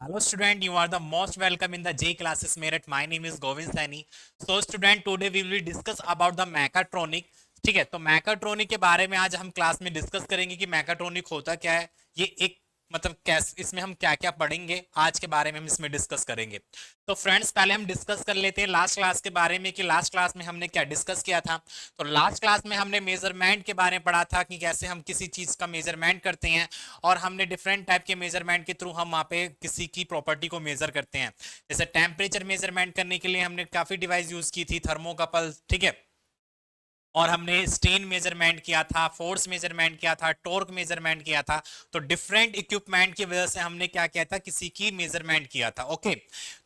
Hello student, you are the most welcome in the J classes Merit. My name is Govind Saini. So student, today we will discuss about the mechatronic. ठीक है, तो मैकाट्रॉनिक के बारे में आज हम class में डिस्कस करेंगे कि मैकाट्रॉनिक होता क्या है। ये एक मतलब कैसे इसमें हम क्या क्या पढ़ेंगे आज के बारे में हम इसमें डिस्कस करेंगे। तो फ्रेंड्स पहले हम डिस्कस कर लेते हैं लास्ट क्लास के बारे में कि लास्ट क्लास में हमने क्या डिस्कस किया था। तो लास्ट क्लास में हमने मेजरमेंट के बारे में पढ़ा था कि कैसे हम किसी चीज का मेजरमेंट करते हैं और हमने डिफरेंट टाइप के मेजरमेंट के थ्रू हम वहाँ पे किसी की प्रॉपर्टी को मेजर करते हैं। जैसे टेम्परेचर मेजरमेंट करने के लिए हमने काफी डिवाइस यूज की थी, थर्मोकपल, ठीक है, और हमने स्ट्रेन मेजरमेंट किया था, फोर्स मेजरमेंट किया था, टॉर्क मेजरमेंट किया था। तो डिफरेंट इक्विपमेंट की वजह से हमने क्या किया था, किसी की मेजरमेंट किया था। ओके,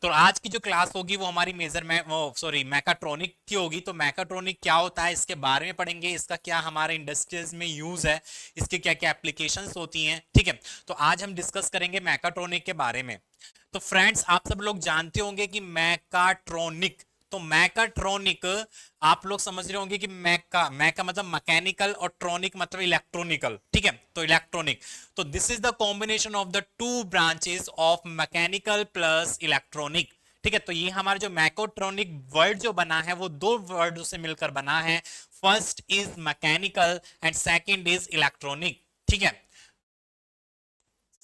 तो आज की जो क्लास होगी वो हमारी मेजरमेंट वो सॉरी मैकाट्रॉनिक की होगी। तो मैकाट्रॉनिक क्या होता है इसके बारे में पढ़ेंगे, इसका क्या हमारे इंडस्ट्रीज में यूज है, इसके क्या क्या एप्लीकेशंस होती हैं, ठीक है। तो आज हम डिस्कस करेंगे मैकाट्रॉनिक के बारे में। तो फ्रेंड्स आप सब लोग जानते होंगे कि मैकाट्रॉनिक, तो मैकाट्रॉनिक आप लोग समझ रहे होंगे कि मैका मतलब मैकेनिकल और ट्रॉनिक मतलब इलेक्ट्रॉनिकल, ठीक है। तो इलेक्ट्रॉनिक, तो this is the combination of the two branches of mechanical plus electronic, ठीक है। तो ये हमारा जो मैकोट्रॉनिक वर्ड जो बना है वो दो वर्ड से मिलकर बना है। First is mechanical and second is electronic, ठीक है।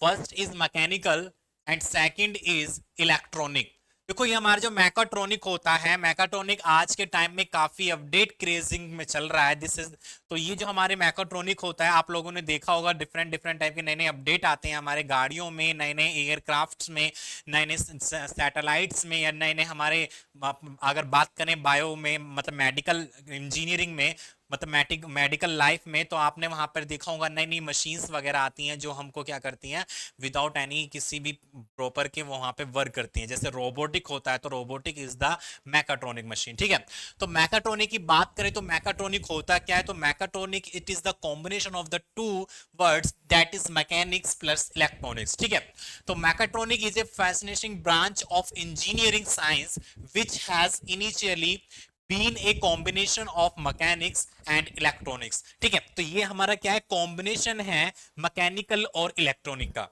First is mechanical and second is electronic. देखो ये हमारा जो मैकाट्रॉनिक होता है, मैकाट्रॉनिक आज के टाइम में काफी अपडेट क्रेजिंग में चल रहा है। दिस इज, तो ये जो हमारे मैकाट्रॉनिक होता है आप लोगों ने देखा होगा डिफरेंट डिफरेंट टाइप के नए नए अपडेट आते हैं हमारे गाड़ियों में, नए नए एयरक्राफ्ट्स में, नए नए सैटेलाइट्स में, या नए नए हमारे अगर बात करें बायो में मतलब मेडिकल इंजीनियरिंग में, मतलब मेडिकल लाइफ में, तो आपने वहां पर देखा होगा नई नई मशीन्स वगैरह आती हैं जो हमको क्या करती हैं, विदाउट एनी किसी भी प्रॉपर के वहां पे वर्क करती हैं। जैसे रोबोटिक होता है, तो रोबोटिक इज द मैकाट्रॉनिक मशीन, ठीक है। तो मैकाट्रॉनिक की बात करें तो मैकाट्रॉनिक होता क्या है, तो mechatronic it is the combination of the two words that is mechanics plus electronics, ठीक है। तो mechatronic is a fascinating branch of engineering science which has initially been a combination of mechanics and electronics, ठीक है। तो ये हमारा क्या है, कॉम्बिनेशन है मैकेनिकल और इलेक्ट्रॉनिक का।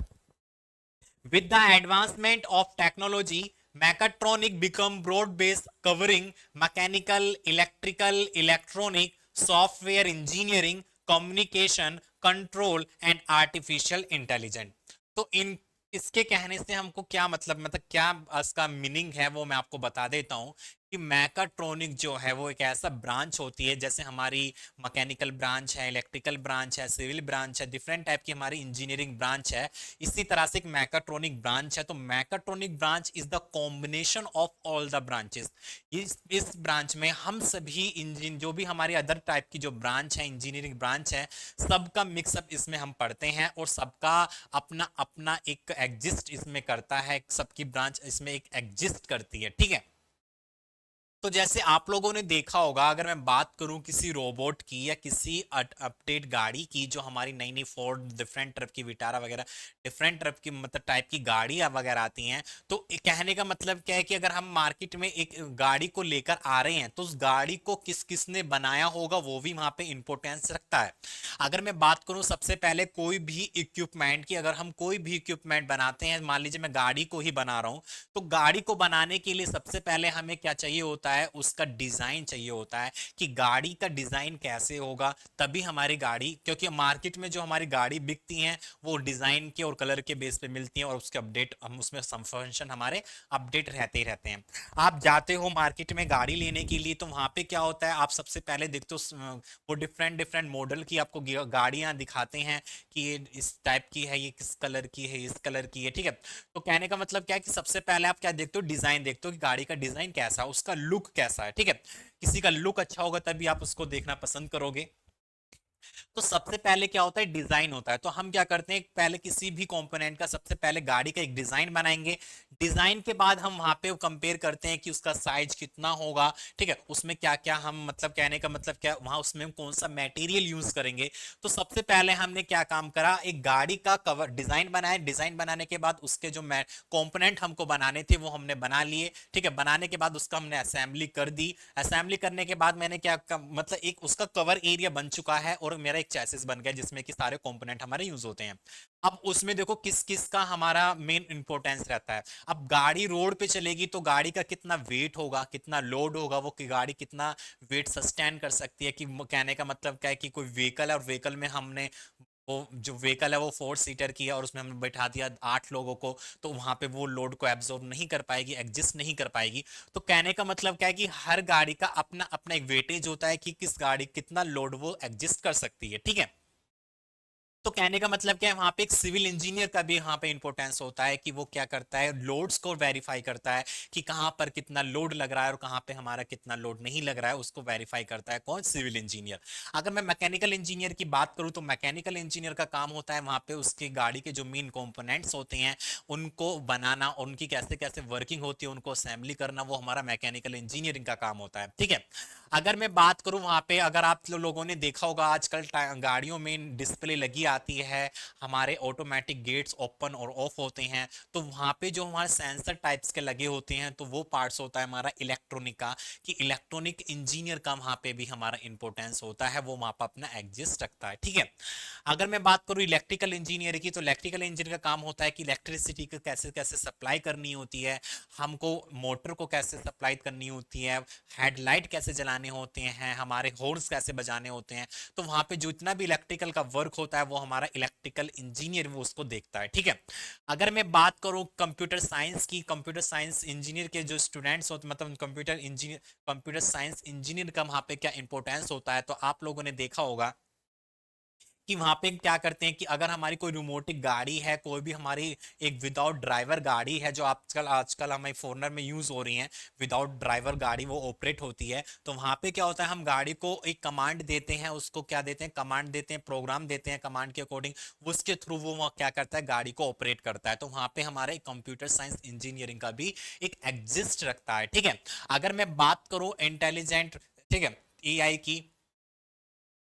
With the advancement of technology, mechatronic become broad-based, covering mechanical, electrical, electronic, software engineering, communication, control and artificial intelligence. तो इन इसके कहने से हमको क्या मतलब क्या इसका मीनिंग है वो मैं आपको बता देता हूं कि मैकाट्रॉनिक जो है वो एक ऐसा ब्रांच होती है, जैसे हमारी मैकेनिकल ब्रांच है, इलेक्ट्रिकल ब्रांच है, सिविल ब्रांच है, डिफरेंट टाइप की हमारी इंजीनियरिंग ब्रांच है, इसी तरह से एक मैकाट्रॉनिक ब्रांच है। तो mechatronic branch is the combination of all the branches. इस ब्रांच में हम सभी इंजीन जो भी हमारी अदर टाइप की जो ब्रांच है, इंजीनियरिंग ब्रांच है, सबका मिक्सअप इसमें हम पढ़ते हैं और सबका अपना अपना एक एग्जिस्ट इसमें करता है, सबकी ब्रांच इसमें एक एग्जिस्ट करती है, ठीक है। तो जैसे आप लोगों ने देखा होगा, अगर मैं बात करूं किसी रोबोट की या किसी अपडेट गाड़ी की, जो हमारी नई नई फोर्ड डिफरेंट टाइप की विटारा वगैरह डिफरेंट टाइप की मतलब टाइप की गाड़ियां वगैरह आती हैं, तो कहने का मतलब क्या है कि अगर हम मार्केट में एक गाड़ी को लेकर आ रहे हैं तो उस गाड़ी को किस किसने बनाया होगा वो भी वहां पे इंपोर्टेंस रखता है। अगर मैं बात करूं सबसे पहले कोई भी इक्विपमेंट की, अगर हम कोई भी इक्विपमेंट बनाते हैं, मान लीजिए मैं गाड़ी को ही बना रहा हूं, तो गाड़ी को बनाने के लिए सबसे पहले हमें क्या चाहिए होता है, उसका डिजाइन चाहिए होता है कि गाड़ी का डिजाइन कैसे होगा, तभी हमारी गाड़ी, क्योंकि मार्केट में जो हमारी गाड़ी बिकती हैं वो डिजाइन के और कलर के बेस पे मिलती हैं और उसके अपडेट हम उसमें फंक्शन हमारे अपडेट रहते ही रहते हैं। आप जाते हो मार्केट में गाड़ी लेने के लिए तो वहां पे क्या होता है, आप सबसे पहले देखते हो वो डिफरेंट डिफरेंट मॉडल की आपको गाड़ियां दिखाते हैं कि ये इस टाइप की है, ये किस कलर की है, इस कलर की है, ठीक है। तो कहने का मतलब क्या है कि सबसे पहले आप क्या देखते हो, डिजाइन देखते हो कि गाड़ी का डिजाइन कैसा है, उसका लुक कैसा है, ठीक है। किसी का लुक अच्छा होगा तभी आप उसको देखना पसंद करोगे। तो सबसे पहले क्या होता है, डिजाइन होता है। तो हम क्या करते हैं, पहले किसी भी कंपोनेंट का सबसे पहले गाड़ी का एक डिजाइन बनाएंगे। डिजाइन के बाद हम वहां पे कंपेयर करते हैं कि उसका साइज कितना होगा, ठीक है, उसमें क्या क्या हम मतलब कहने का मतलब क्या वहां उसमें हम कौन सा मटेरियल यूज करेंगे। तो सबसे पहले हमने क्या काम करा, एक गाड़ी का कवर डिजाइन बनाया, डिजाइन बनाने के बाद उसके जो कंपोनेंट हमको बनाने थे वो हमने बना लिए, ठीक है। बनाने के बाद उसका हमने असेंबली कर दी। असेंबली करने के बाद मैंने क्या मतलब एक उसका कवर एरिया बन चुका है और मेरा एक चैसिस बन गया जिसमें कि सारे कंपोनेंट हमारे यूज होते हैं। अब उसमें देखो किस किस का हमारा मेन इंपॉर्टेंस रहता है। अब गाड़ी रोड पे चलेगी तो गाड़ी का कितना वेट होगा, कितना लोड होगा, वो कि गाड़ी कितना वेट सस्टेन कर सकती है। कि कहने का मतलब क्या है कि कोई व्हीकल है और व्हीकल में हमने वो जो व्हीकल है वो 4 सीटर की है और उसमें हमने बैठा दिया 8 लोगों को, तो वहां पे वो लोड को एब्जॉर्ब नहीं कर पाएगी, एडजस्ट नहीं कर पाएगी। तो कहने का मतलब क्या है कि हर गाड़ी का अपना अपना एक वेटेज होता है कि किस गाड़ी कितना लोड वो एडजस्ट कर सकती है, ठीक है। तो कहने का मतलब क्या है, वहां पे एक सिविल इंजीनियर का भी वहां पे इंपॉर्टेंस होता है कि वो क्या करता है, लोड्स को वेरीफाई करता है कि कहां पर कितना लोड लग रहा है और कहां पे हमारा कितना लोड नहीं लग रहा है, उसको वेरीफाई करता है कौन, सिविल इंजीनियर। अगर मैं मैकेनिकल इंजीनियर की बात करूं तो मैकेनिकल इंजीनियर का काम होता है वहां पे उसकी गाड़ी के जो मेन कंपोनेंट्स होते हैं उनको बनाना, उनकी कैसे कैसे वर्किंग होती है उनको असेंबली करना, वो हमारा मैकेनिकल इंजीनियरिंग का काम होता है, ठीक है। अगर मैं बात करूं वहां पे, अगर आप लोगों ने देखा होगा आजकल गाड़ियों में डिस्प्ले लगी आती है, हमारे ऑटोमेटिक गेट्स ओपन और ऑफ होते हैं, तो वहां पे जो हमारे सेंसर टाइप्स के लगे होते हैं तो वो पार्ट्स होता है हमारा इलेक्ट्रॉनिक का, कि इलेक्ट्रॉनिक इंजीनियर का वहां पे भी हमारा इंपॉर्टेंस होता है, वो वहां पर अपना एग्जिस्ट रखता है, ठीक है। अगर मैं बात करूं इलेक्ट्रिकल इंजीनियर की, तो इलेक्ट्रिकल इंजीनियर का काम होता है कि इलेक्ट्रिसिटी को कैसे कैसे सप्लाई करनी होती है, हमको मोटर को कैसे सप्लाई करनी होती है, हेडलाइट कैसे जलाने होते हैं, हमारे हॉर्न्स कैसे बजाने होते हैं। तो वहां पे जितना भी इलेक्ट्रिकल का वर्क होता है वो हमारा इलेक्ट्रिकल इंजीनियर वो उसको देखता है, ठीक है। अगर मैं बात करूं कंप्यूटर साइंस की, कंप्यूटर साइंस इंजीनियर के जो स्टूडेंट्स होते, मतलब कंप्यूटर साइंस इंजीनियर का वहां पे क्या इंपॉर्टेंस होता है, तो आप लोगों ने देखा होगा कि वहां पे क्या करते हैं कि अगर हमारी कोई रिमोटिक गाड़ी है, कोई भी हमारी एक विदाउट ड्राइवर गाड़ी है जो आजकल आजकल हमारे फॉरनर में यूज हो रही है, विदाउट ड्राइवर गाड़ी वो ऑपरेट होती है, तो वहां पे क्या होता है, हम गाड़ी को एक कमांड देते हैं, उसको क्या देते हैं, कमांड देते हैं, प्रोग्राम देते हैं कमांड के अकॉर्डिंग, उसके थ्रू वो क्या करता है, गाड़ी को ऑपरेट करता है। तो वहां पे हमारे कंप्यूटर साइंस इंजीनियरिंग का भी एक एग्जिस्ट रखता है, ठीक है। अगर मैं बात करूं इंटेलिजेंट, ठीक है, एआई की,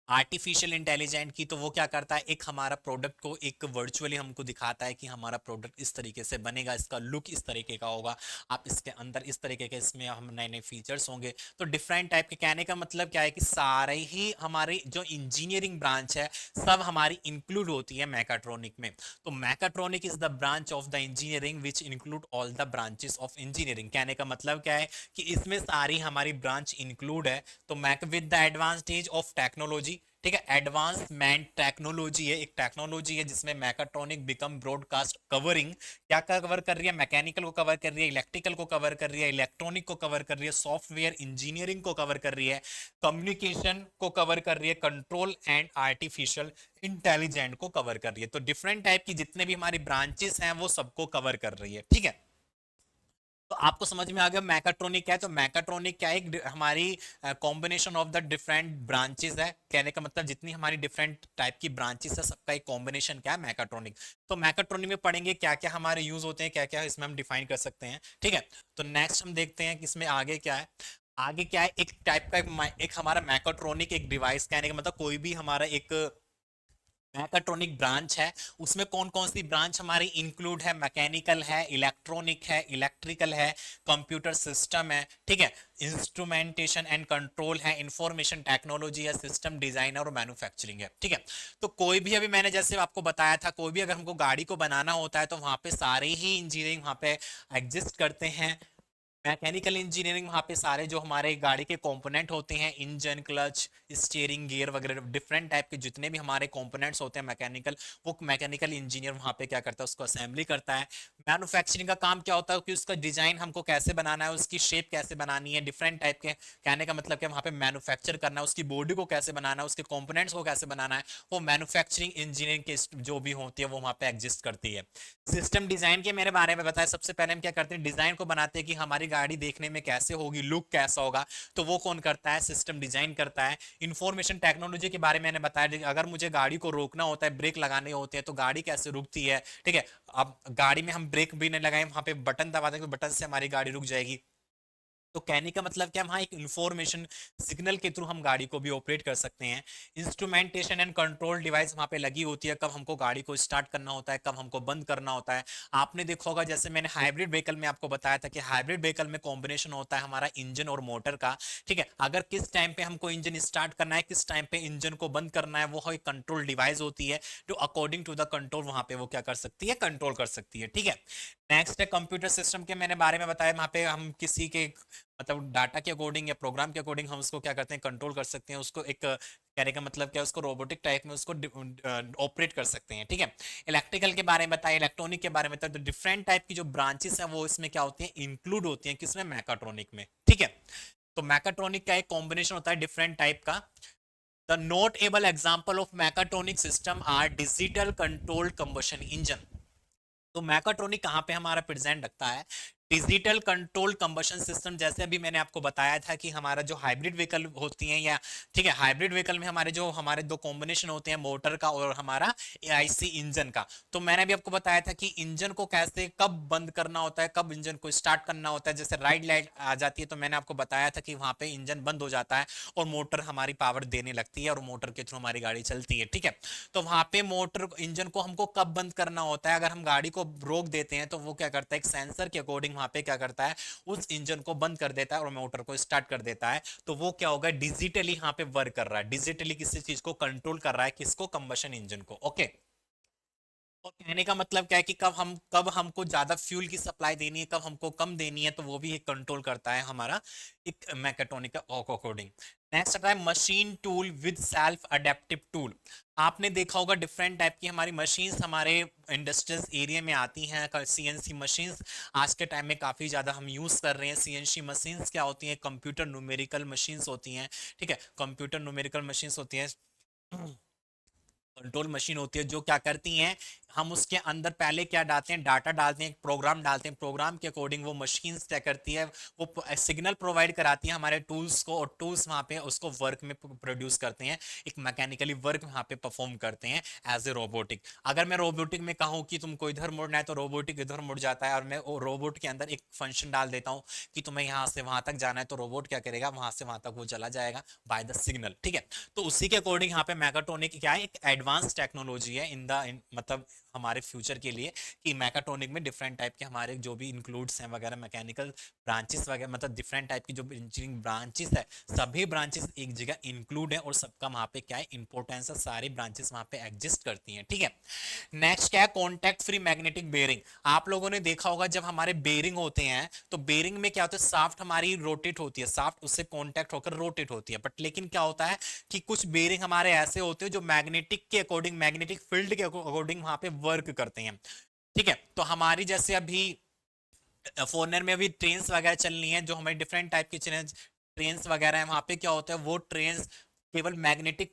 आर्टिफिशियल इंटेलिजेंट की, तो वो क्या करता है, एक हमारा प्रोडक्ट को एक वर्चुअली हमको दिखाता है कि हमारा प्रोडक्ट इस तरीके से बनेगा, इसका लुक इस तरीके का होगा, आप इसके अंदर इस तरीके के इसमें हम नए नए फीचर्स होंगे। तो डिफरेंट टाइप के, कहने का मतलब क्या है कि सारे ही हमारी जो इंजीनियरिंग ब्रांच है सब हमारी इंक्लूड होती है मैकाट्रॉनिक में। तो mechatronic is the branch of the engineering which include all the branches of engineering. कहने का मतलब क्या है कि इसमें सारी हमारी ब्रांच इंक्लूड है। तो mech with the advantage of technology, ठीक है, एडवांसमेंट टेक्नोलॉजी है, एक टेक्नोलॉजी है जिसमें मैकाट्रॉनिक बिकम ब्रॉडकास्ट कवरिंग, क्या कवर कर रही है, मैकेनिकल को कवर कर रही है, इलेक्ट्रिकल को कवर कर रही है, इलेक्ट्रॉनिक को कवर कर रही है, सॉफ्टवेयर इंजीनियरिंग को कवर कर रही है, कम्युनिकेशन को कवर कर रही है, कंट्रोल एंड आर्टिफिशियल इंटेलिजेंट को कवर कर रही है। तो डिफरेंट टाइप की जितने भी हमारी ब्रांचेस हैं वो सबको कवर कर रही है, ठीक है। तो आपको समझ में आ गया मैकाट्रॉनिक क्या है। तो मैकाट्रॉनिक क्या है, हमारी combination of the different branches है, कहने का मतलब जितनी हमारी डिफरेंट टाइप की ब्रांचेस है सबका एक कॉम्बिनेशन क्या है, मैकाट्रॉनिक। तो मैकाट्रॉनिक में पढ़ेंगे क्या क्या हमारे यूज होते हैं, क्या क्या इसमें हम डिफाइन कर सकते हैं, ठीक है। तो नेक्स्ट हम देखते हैं कि इसमें आगे क्या है। आगे क्या है, एक टाइप का एक हमारा मैकाट्रॉनिक एक डिवाइस, कहने का मतलब कोई भी हमारा एक मैकाट्रॉनिक ब्रांच है, उसमें कौन कौन सी ब्रांच हमारी इंक्लूड है, मैकेनिकल है, इलेक्ट्रॉनिक है, इलेक्ट्रिकल है, कंप्यूटर सिस्टम है, ठीक है, इंस्ट्रूमेंटेशन एंड कंट्रोल है, इंफॉर्मेशन टेक्नोलॉजी है, सिस्टम डिजाइनर और मैन्युफैक्चरिंग है, ठीक है। तो कोई भी अभी मैंने जैसे आपको बताया था, कोई भी अगर हमको गाड़ी को बनाना होता है तो वहां पे सारे ही इंजीनियरिंग वहां पे एग्जिस्ट करते हैं। मैकेनिकल इंजीनियरिंग वहाँ पे सारे जो हमारे गाड़ी के कंपोनेंट होते हैं, इंजन, क्लच, स्टीयरिंग, गियर वगैरह डिफरेंट टाइप के जितने भी हमारे कंपोनेंट्स होते हैं मैकेनिकल, वो मैकेनिकल इंजीनियर वहाँ पे क्या करता है, उसको असेंबली करता है। मैन्युफैक्चरिंग का काम क्या होता है कि उसका डिजाइन हमको कैसे बनाना है, उसकी शेप कैसे बनानी है, डिफरेंट टाइप के, कहने का मतलब कि वहाँ पे मैन्युफैक्चर करना है, उसकी बॉडी को कैसे बनाना है, उसके कंपोनेंट्स को कैसे बनाना है, वो मैन्युफैक्चरिंग इंजीनियरिंग के जो भी होती है वो वहाँ पे एग्जिस्ट करती है। सिस्टम डिजाइन के मेरे बारे में बताया, सबसे पहले हम क्या करते हैं, डिजाइन को बनाते हैं कि हमारी गाड़ी देखने में कैसे होगी, लुक कैसा होगा, तो वो कौन करता है, सिस्टम डिजाइन करता है। इंफॉर्मेशन टेक्नोलॉजी के बारे में मैंने बताया, अगर मुझे गाड़ी को रोकना होता है, ब्रेक लगाने होते हैं, तो गाड़ी कैसे रुकती है, ठीक है। अब गाड़ी में हम ब्रेक भी नहीं लगाए, वहां पे बटन दबा देंगे, बटन से हमारी गाड़ी रुक जाएगी। तो कहने का मतलब क्या, वहां एक इंफॉर्मेशन सिग्नल के थ्रू हम गाड़ी को भी ऑपरेट कर सकते हैं। इंस्ट्रूमेंटेशन एंड कंट्रोल डिवाइस वहां पे लगी होती है, कब हमको गाड़ी को स्टार्ट करना होता है, कब हमको बंद करना होता है। आपने देखा होगा, जैसे मैंने हाइब्रिड व्हीकल में आपको बताया था कि हाइब्रिड व्हीकल में कॉम्बिनेशन होता है हमारा इंजन और मोटर का। ठीक है, अगर किस टाइम पे हमको इंजन स्टार्ट करना है, किस टाइम पे इंजन को बंद करना है, वो एक कंट्रोल डिवाइस होती है जो अकॉर्डिंग टू द कंट्रोल वहां पे वो क्या कर सकती है, कंट्रोल कर सकती है। ठीक है, नेक्स्ट है कंप्यूटर सिस्टम के मैंने बारे में बताया, वहां पे हम किसी के मतलब डाटा के अकॉर्डिंग या प्रोग्राम के अकॉर्डिंग हम उसको क्या करते हैं, कंट्रोल कर सकते हैं, उसको एक कहने का मतलब क्या है, उसको रोबोटिक टाइप में उसको ऑपरेट कर सकते हैं। ठीक है, इलेक्ट्रिकल के बारे में बताया, इलेक्ट्रॉनिक के बारे में बताया, तो डिफरेंट टाइप की जो ब्रांचेस है वो इसमें क्या होती है, इंक्लूड होती है, किसमें, मैकाट्रॉनिक में। ठीक है, तो मैकाट्रॉनिक का एक कॉम्बिनेशन होता है डिफरेंट टाइप का। The notable example of mechatronic system are digital controlled combustion engine. तो मैकाट्रॉनिक कहाँ पे हमारा प्रेजेंट रखता है, डिजिटल कंट्रोल कंबशन सिस्टम। जैसे अभी मैंने आपको बताया था कि हमारा जो हाइब्रिड व्हीकल होती हैं, या ठीक है, हाइब्रिड व्हीकल में हमारे दो कॉम्बिनेशन होते हैं, मोटर का और हमारा एआईसी इंजन का। तो मैंने अभी आपको बताया था कि इंजन को कैसे कब बंद करना होता है, कब इंजन को स्टार्ट करना होता है। जैसे राइट लाइट आ जाती है तो मैंने आपको बताया था कि वहां पे इंजन बंद हो जाता है और मोटर हमारी पावर देने लगती है और मोटर के थ्रू हमारी गाड़ी चलती है। ठीक है, तो वहां पे मोटर इंजन को हमको कब बंद करना होता है, अगर हम गाड़ी को रोक देते हैं तो वो क्या करता है, एक सेंसर के अकॉर्डिंग वहां पे क्या करता है, उस इंजन को बंद कर देता है और मोटर को स्टार्ट कर देता है। तो वो क्या होगा, डिजिटली यहाँ पे वर्क कर रहा है, डिजिटली किसी चीज को कंट्रोल कर रहा है, किसको, कंबशन इंजन को। ओके, और कहने का मतलब क्या है कि कब हमको ज्यादा फ्यूल की सप्लाई देनी है, कब हमको कम देनी है, तो वो भी एक कंट्रोल करता है हमारा एक मैकेट्रॉनिक अकॉर्डिंग। नेक्स्ट आता है machine tool with self adaptive tool. आपने देखा होगा डिफरेंट टाइप की हमारी मशीन्स हमारे इंडस्ट्रियल एरिया में आती हैं। सीएनसी मशीन्स आज के टाइम में काफी ज्यादा हम यूज कर रहे हैं। सीएनसी मशीन्स क्या होती हैं, कंप्यूटर न्यूमेरिकल मशीन्स होती हैं। ठीक है, कंप्यूटर न्यूमेरिकल मशीन्स होती हैं, कंट्रोल मशीन होती है, जो क्या करती हैं, हम उसके अंदर पहले क्या डालते हैं, डाटा डालते हैं, एक प्रोग्राम डालते हैं, प्रोग्राम के अकॉर्डिंग वो मशीन क्या करती है, वो सिग्नल प्रोवाइड कराती है हमारे टूल्स को, और टूल्स वहां पे उसको वर्क में प्रोड्यूस करते हैं, एक मैकेनिकली वर्क वहां पे परफॉर्म करते हैं एज ए रोबोटिक। अगर मैं रोबोटिक में कहूँ कि तुमको इधर मुड़ना है तो रोबोटिक इधर मुड़ जाता है, और मैं रोबोट के अंदर एक फंक्शन डाल देता हूँ कि तुम्हें यहाँ से वहां तक जाना है, तो रोबोट क्या करेगा, वहां से वहां तक वो चला जाएगा बाय द सिग्नल। ठीक है, तो उसी के अकॉर्डिंग यहाँ पे मैकाट्रॉनिक क्या है, एक एडवांस टेक्नोलॉजी है मतलब हमारे फ्यूचर के लिए, कि मैकाट्रॉनिक में डिफरेंट टाइप के हमारे जो भी इंक्लूड्स हैं वगैरह, मैकेनिकल ब्रांचेस वगैरह, मतलब डिफरेंट टाइप की जो इंजीनियरिंग ब्रांचेस है, सभी ब्रांचेस एक जगह इंक्लूड है, और सबका वहां पे क्या है, इंपॉर्टेंस है, सारी ब्रांचेस वहां पे एग्जिस्ट करती हैं। ठीक है, नेक्स्ट क्या है, कॉन्टैक्ट फ्री मैग्नेटिक बेरिंग। आप लोगों ने देखा होगा जब हमारे बेरिंग होते हैं तो बेरिंग में क्या होता है, साफ्ट हमारी रोटेट होती है, साफ्ट उससे कॉन्टैक्ट होकर रोटेट होती है, बट लेकिन क्या होता है कि कुछ बेरिंग हमारे ऐसे होते हैं जो मैग्नेटिक के अकॉर्डिंग, मैग्नेटिक फील्ड के अकॉर्डिंग वहां पे वर्क करते हैं। ठीक है, तो हमारी जैसे अभी फॉरनर में अभी ट्रेन्स वगैरह चल रही हैं, जो हमारे डिफरेंट टाइप की ट्रेन्स वगैरह हैं, वहां पे क्या होता है, वो ट्रेन्स केवल मैग्नेटिक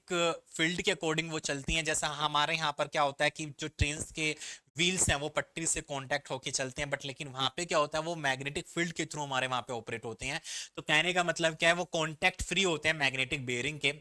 फील्ड के अकॉर्डिंग वो चलती हैं। जैसा हमारे यहाँ पर क्या होता है कि जो ट्रेन्स के व्हील्स हैं वो पटरी से कांटेक्ट होके चलते हैं, बट लेकिन वहां पे क्या होता है, वो मैग्नेटिक फील्ड के थ्रू हमारे वहां पे ऑपरेट होते हैं। तो कहने का मतलब क्या है, वो कांटेक्ट फ्री होते हैं मैग्नेटिक बेरिंग के।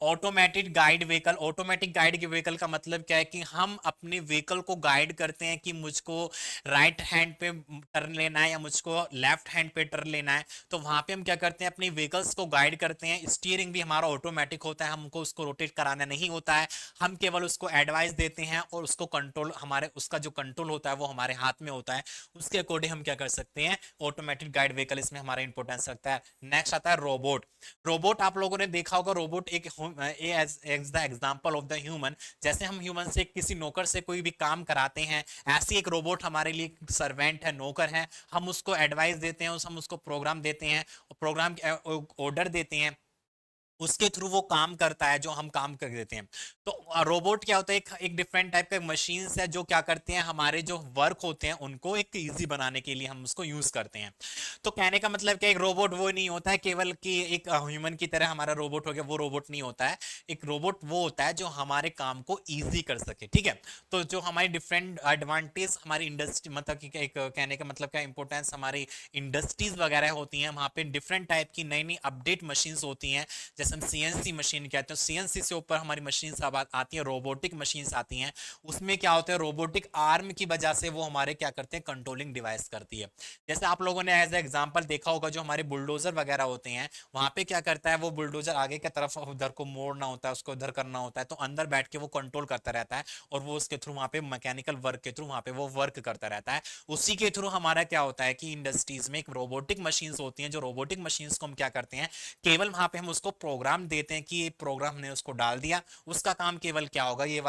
Automatic guide vehicle, automatic guide vehicle का मतलब क्या है कि हम अपने व्हीकल को गाइड करते हैं कि मुझको राइट हैंड पे टर्न लेना है या मुझको लेफ्ट हैंड पे टर्न लेना है। तो वहां पे हम क्या करते हैं, अपने व्हीकल्स को गाइड करते हैं। स्टीयरिंग भी हमारा ऑटोमेटिक होता है, हमको उसको रोटेट कराना नहीं होता है, हम केवल उसको एडवाइस देते हैं, और उसको कंट्रोल हमारे, उसका जो कंट्रोल होता है वो हमारे हाथ में होता है। उसके अकॉर्डिंग हम क्या कर सकते हैं, ऑटोमेटिक गाइड व्हीकल इसमें हमारा इंपॉर्टेंस रखता है। नेक्स्ट आता है रोबोट। रोबोट आप लोगों ने देखा होगा, रोबोट एक as the example of the human. जैसे हम ह्यूमन से किसी नौकर से कोई भी काम कराते हैं, ऐसे एक रोबोट हमारे लिए सर्वेंट है, नौकर है। हम उसको एडवाइस देते हैं, हम उसको प्रोग्राम देते हैं, प्रोग्राम ऑर्डर देते हैं, उसके थ्रू वो काम करता है, जो हम काम कर देते हैं। तो रोबोट क्या होता है, एक डिफरेंट टाइप का मशीन्स है जो क्या करते हैं, हमारे जो वर्क होते हैं उनको एक इजी बनाने के लिए हम उसको यूज करते हैं। तो कहने का मतलब कि एक रोबोट वो नहीं होता है केवल कि एक ह्यूमन की तरह हमारा रोबोट हो गया, वो रोबोट नहीं होता है। एक रोबोट वो होता है जो हमारे काम को ईजी कर सके। ठीक है, तो जो हमारी डिफरेंट एडवांटेज हमारी इंडस्ट्री, मतलब कि एक कहने का मतलब क्या इंपॉर्टेंस हमारी इंडस्ट्रीज वगैरह होती हैं, वहां पे डिफरेंट टाइप की नई नई अपडेट मशीन्स होती हैं। जैसे जिसे हम सीएनसी मशीन कहते हैं। सीएनसी से ऊपर हमारी मशीन सब आती हैं, रोबोटिक मशीन्स आती हैं। उसमें क्या होता है, रोबोटिक आर्म की वजह से वो हमारे क्या करते हैं, कंट्रोलिंग डिवाइस करती है। जैसे आप लोगों ने एज एग्जांपल देखा होगा, जो हमारे बुलडोजर वगैरह होते हैं, वहां पे क्या करता है वो बुलडोजर, आगे की तरफ उधर को मोड़ना होता है, उसको उधर करना होता है, तो अंदर बैठ के वो कंट्रोल करता रहता है, और वो उसके थ्रू वहां पे मैकेनिकल वर्क के थ्रू वहां पे वो वर्क करता रहता है। उसी के थ्रू हमारा क्या होता है कि इंडस्ट्रीज में एक रोबोटिक मशीन्स होती हैं, जो रोबोटिक मशीन्स को हम क्या करते हैं, केवल वहां पे हम उसको प्रोग्राम देते हैं कि ये प्रोग्राम ने उसको डाल दिया, उसका काम केवल क्या होगा, ये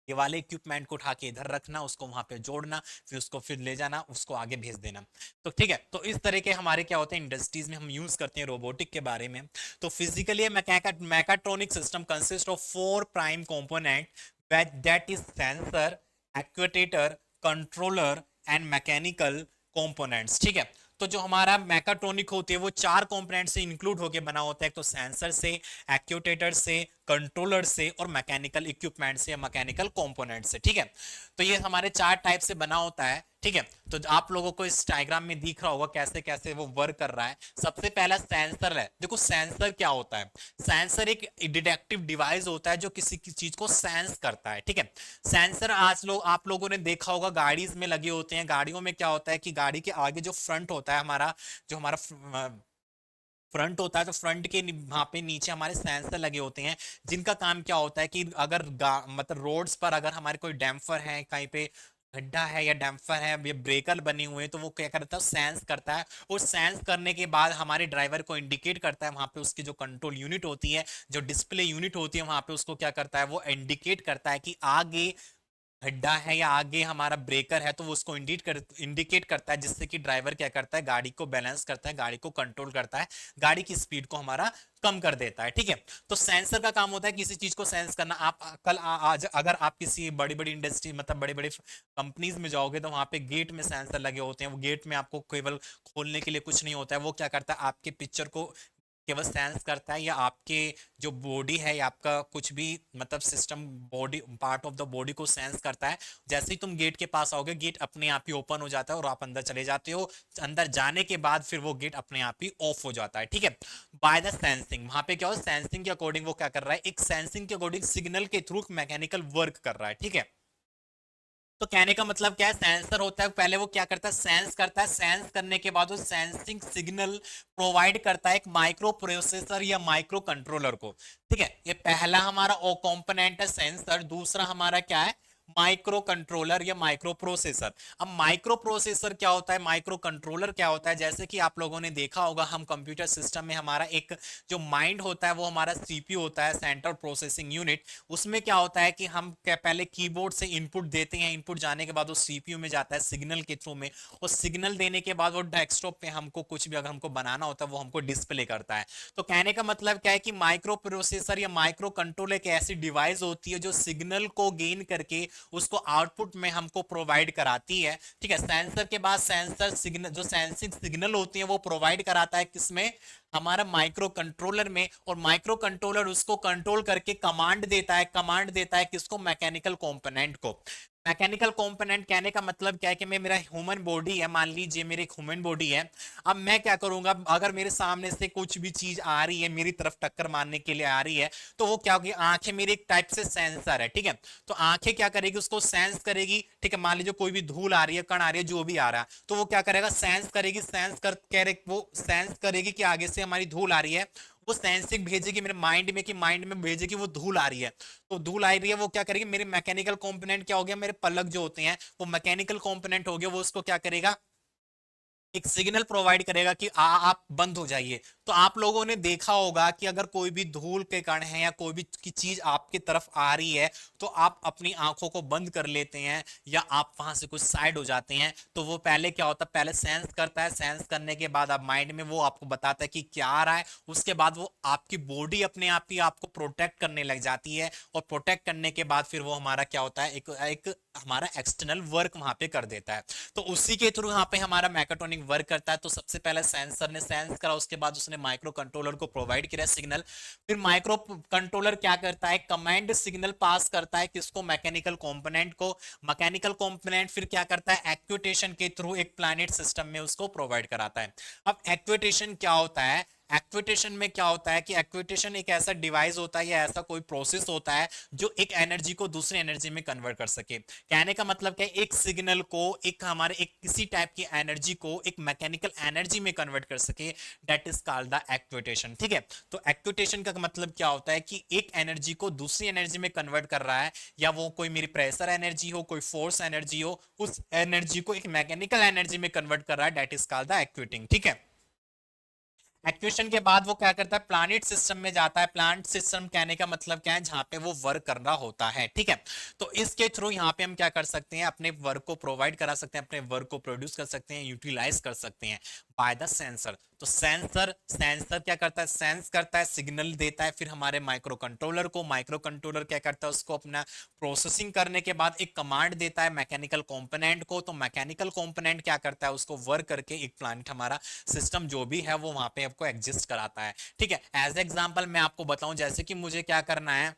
वाले इक्विपमेंट को उठा के इधर रखना, उसको वहां पे जोड़ना, फिर उसको फिर ले जाना, उसको आगे भेज देना। तो ठीक है, तो इस तरह के हमारे क्या होते हैं, इंडस्ट्रीज में हम यूज करते हैं रोबोटिक के बारे में। तो physically mechatronic system consist of 4 prime component, that is sensor, actuator, controller and mechanical components. ठीक है, तो जो हमारा मैकाट्रॉनिक होती है वो 4 कंपोनेंट से इंक्लूड होके बना होता है, तो सेंसर से, एक्चुएटर से, कंट्रोलर से और मैकेनिकल इक्विपमेंट से या मैकेनिकल कंपोनेंट से। ठीक है, तो ये हमारे 4 टाइप से बना होता है। ठीक है, तो आप लोगों को इस डायग्राम में दिख रहा होगा कैसे कैसे वो वर्क कर रहा है। सबसे पहला सेंसर है। देखो सेंसर क्या होता है, सेंसर एक डिटेक्टिव डिवाइस होता है जो किसी की चीज को सेंस करता है। ठीक है, सेंसर आप लोगों ने देखा होगा गाड़ीज में लगे होते हैं। गाड़ियों में क्या होता है कि गाड़ी के आगे जो फ्रंट होता है हमारा, जो हमारा फ्रंट होता है, तो फ्रंट के वहां पे नीचे हमारे सेंसर लगे होते हैं, जिनका काम क्या होता है कि अगर मतलब रोड्स पर अगर हमारे कोई डैम्पर है, कहीं पे गड्ढा है या डैम्पर है या ब्रेकर बने हुए हैं, तो वो क्या करता है, सेंस करता है। और सेंस करने के बाद हमारे ड्राइवर को इंडिकेट करता है, वहां पे उसकी जो कंट्रोल यूनिट होती है, जो डिस्प्ले यूनिट होती है, वहां पे उसको क्या करता है, वो इंडिकेट करता है कि आगे गड्ढा है या आगे हमारा ब्रेकर है, तो वो उसको इंडिकेट करता है, जिससे कि ड्राइवर क्या करता है, गाड़ी को बैलेंस करता है, गाड़ी को कंट्रोल करता है, गाड़ी की स्पीड को हमारा कम कर देता है। ठीक है, तो सेंसर का काम होता है किसी चीज को सेंस करना। आप कल आज अगर आप किसी बड़ी बड़ी इंडस्ट्री मतलब बड़े बड़े कंपनीज में जाओगे, तो वहां पे गेट में सेंसर लगे होते हैं। वो गेट में आपको केवल खोलने के लिए कुछ नहीं होता है, वो क्या करता है, आपके पिक्चर को केवल सेंस करता है, या आपके जो बॉडी है या आपका कुछ भी मतलब system, body part of the body को सेंस करता है। जैसे ही तुम गेट के पास आओगे, गेट अपने आप ही ओपन हो जाता है और आप अंदर चले जाते हो। अंदर जाने के बाद फिर वो गेट अपने आप ही ऑफ हो जाता है। ठीक है, बाय द सेंसिंग, वहां पे क्या हो, सेंसिंग के अकॉर्डिंग वो क्या कर रहा है, एक सेंसिंग के अकॉर्डिंग सिग्नल के थ्रू मैकेनिकल वर्क कर रहा है। ठीक है, तो कहने का मतलब क्या है, सेंसर होता है, पहले वो क्या करता है, सेंस करता है, सेंस करने के बाद वो सेंसिंग सिग्नल प्रोवाइड करता है एक माइक्रो प्रोसेसर या माइक्रो कंट्रोलर को। ठीक है, ये पहला हमारा ओ कंपोनेंट है सेंसर। दूसरा हमारा क्या है, माइक्रो कंट्रोलर या माइक्रो प्रोसेसर। अब माइक्रो प्रोसेसर क्या होता है, माइक्रो कंट्रोलर क्या होता है, जैसे कि आप लोगों ने देखा होगा, हम कंप्यूटर सिस्टम में हमारा एक जो माइंड होता है वो हमारा सीपीयू होता है, सेंट्रल प्रोसेसिंग यूनिट। उसमें क्या होता है कि हम क्या पहले कीबोर्ड से इनपुट देते हैं, इनपुट जाने के बाद वो सीपीयू में जाता है सिग्नल के थ्रू में, और सिग्नल देने के बाद वो डेस्कटॉप पे हमको कुछ भी अगर हमको बनाना होता है वो हमको डिस्प्ले करता है। तो कहने का मतलब क्या है कि माइक्रो प्रोसेसर या माइक्रो कंट्रोलर एक ऐसी डिवाइस होती है जो सिग्नल को गेन करके उसको आउटपुट में हमको प्रोवाइड कराती है। ठीक है, सेंसर के बाद सेंसर सिग्नल, जो सेंसिंग सिग्नल होती है वो प्रोवाइड कराता है किसमें, हमारा माइक्रो कंट्रोलर में, और माइक्रो कंट्रोलर उसको कंट्रोल करके कमांड देता है, कमांड देता है किसको, मैकेनिकल कंपोनेंट को। मैकेनिकल कंपोनेंट कहने का मतलब क्या है कि मैं, मेरा ह्यूमन बॉडी है, मान लीजिए मेरी एक ह्यूमन बॉडी है। अब मैं क्या करूंगा, अगर मेरे सामने से कुछ भी चीज आ रही है, मेरी तरफ टक्कर मारने के लिए आ रही है, तो वो क्या होगी, आंखें मेरी एक टाइप से सेंसर है। ठीक है, तो आंखें क्या करेगी, उसको सेंस करेगी। ठीक है, मान लीजिए कोई भी धूल आ रही है, कण आ रही है, जो भी आ रहा है, तो वो क्या करेगा, सेंस करेगी, सेंस कर कह रहे वो सेंस करेगी कि आगे से हमारी धूल आ रही है, वो सेंसिंग भेजेगी मेरे माइंड में, कि माइंड में भेजेगी वो धूल आ रही है। तो धूल आ रही है, वो क्या करेगी, मेरे मैकेनिकल कंपोनेंट क्या हो गया, मेरे पलक जो होते हैं वो मैकेनिकल कंपोनेंट हो गया, वो उसको क्या करेगा, एक सिग्नल प्रोवाइड करेगा कि आप बंद हो जाइए। तो आप लोगों ने देखा होगा कि अगर कोई भी धूल के कण है या कोई भी की चीज आपकी तरफ आ रही है, तो आप अपनी आंखों को बंद कर लेते हैं या आप वहां से कुछ साइड हो जाते हैं। तो वो पहले क्या होता है, पहले सेंस करता है, सेंस करने के बाद आप माइंड में वो आपको बताता है कि क्या आ रहा है। उसके बाद वो आपकी बॉडी अपने आप ही आपको प्रोटेक्ट करने लग जाती है, और प्रोटेक्ट करने के बाद फिर वो हमारा क्या होता है, एक हमारा एक्सटर्नल वर्क वहां पे कर देता है। तो उसी के थ्रू यहाँ पे हमारा मैकाट्रॉनिक वर्क करता है। तो सबसे पहले सेंसर ने सेंस करा, उसके बाद उसने माइक्रो कंट्रोलर को प्रोवाइड किया सिग्नल। फिर माइक्रो कंट्रोलर क्या करता है, कमांड सिग्नल पास करता है किसको, मैकेनिकल कंपोनेंट को। मैकेनिकल कंपोनेंट फिर क्या करता है, एक्चुएशन के थ्रू एक प्लैनेट सिस्टम में उसको प्रोवाइड कराता है। अब एक्चुएशन क्या होता है, एक्विटेशन में क्या होता है कि एक्विटेशन एक ऐसा डिवाइस होता है या ऐसा कोई प्रोसेस होता है जो एक एनर्जी को दूसरी एनर्जी में कन्वर्ट कर सके। कहने का मतलब क्या है, एक सिग्नल को एक हमारे एक किसी टाइप की एनर्जी को एक मैकेनिकल एनर्जी में कन्वर्ट कर सके, दैट इज कॉल्ड द एक्विटेशन। ठीक है, तो एक्विटेशन का मतलब क्या होता है कि एक एनर्जी को दूसरी एनर्जी में कन्वर्ट कर रहा है, या वो कोई मेरी प्रेशर एनर्जी हो, कोई फोर्स एनर्जी हो, उस एनर्जी को एक मैकेनिकल एनर्जी में कन्वर्ट कर रहा है, दैट इज कॉल्ड द एक्विटिंग। ठीक है, एक्वेशन के बाद वो क्या करता है, प्लानिट सिस्टम में जाता है। प्लांट सिस्टम कहने का मतलब क्या है, जहां पे वो वर्क कर रहा होता है। ठीक है, तो इसके थ्रू यहाँ पे हम क्या कर सकते हैं, अपने वर्क को प्रोवाइड करा सकते हैं, अपने वर्क को प्रोड्यूस कर सकते हैं, यूटिलाइज कर सकते हैं बाय द सेंसर। तो सेंसर सेंसर क्या करता है, सेंस करता है, सिग्नल देता है फिर हमारे माइक्रो कंट्रोलर को। माइक्रो कंट्रोलर क्या करता है, उसको अपना प्रोसेसिंग करने के बाद एक कमांड देता है मैकेनिकल कंपोनेंट को। तो मैकेनिकल कंपोनेंट क्या करता है, उसको वर्क करके एक प्लांट हमारा सिस्टम जो भी है वो वहां पे आपको एग्जिस्ट कराता है। ठीक है, एज एग्जांपल मैं आपको बताऊं, जैसे कि मुझे क्या करना है,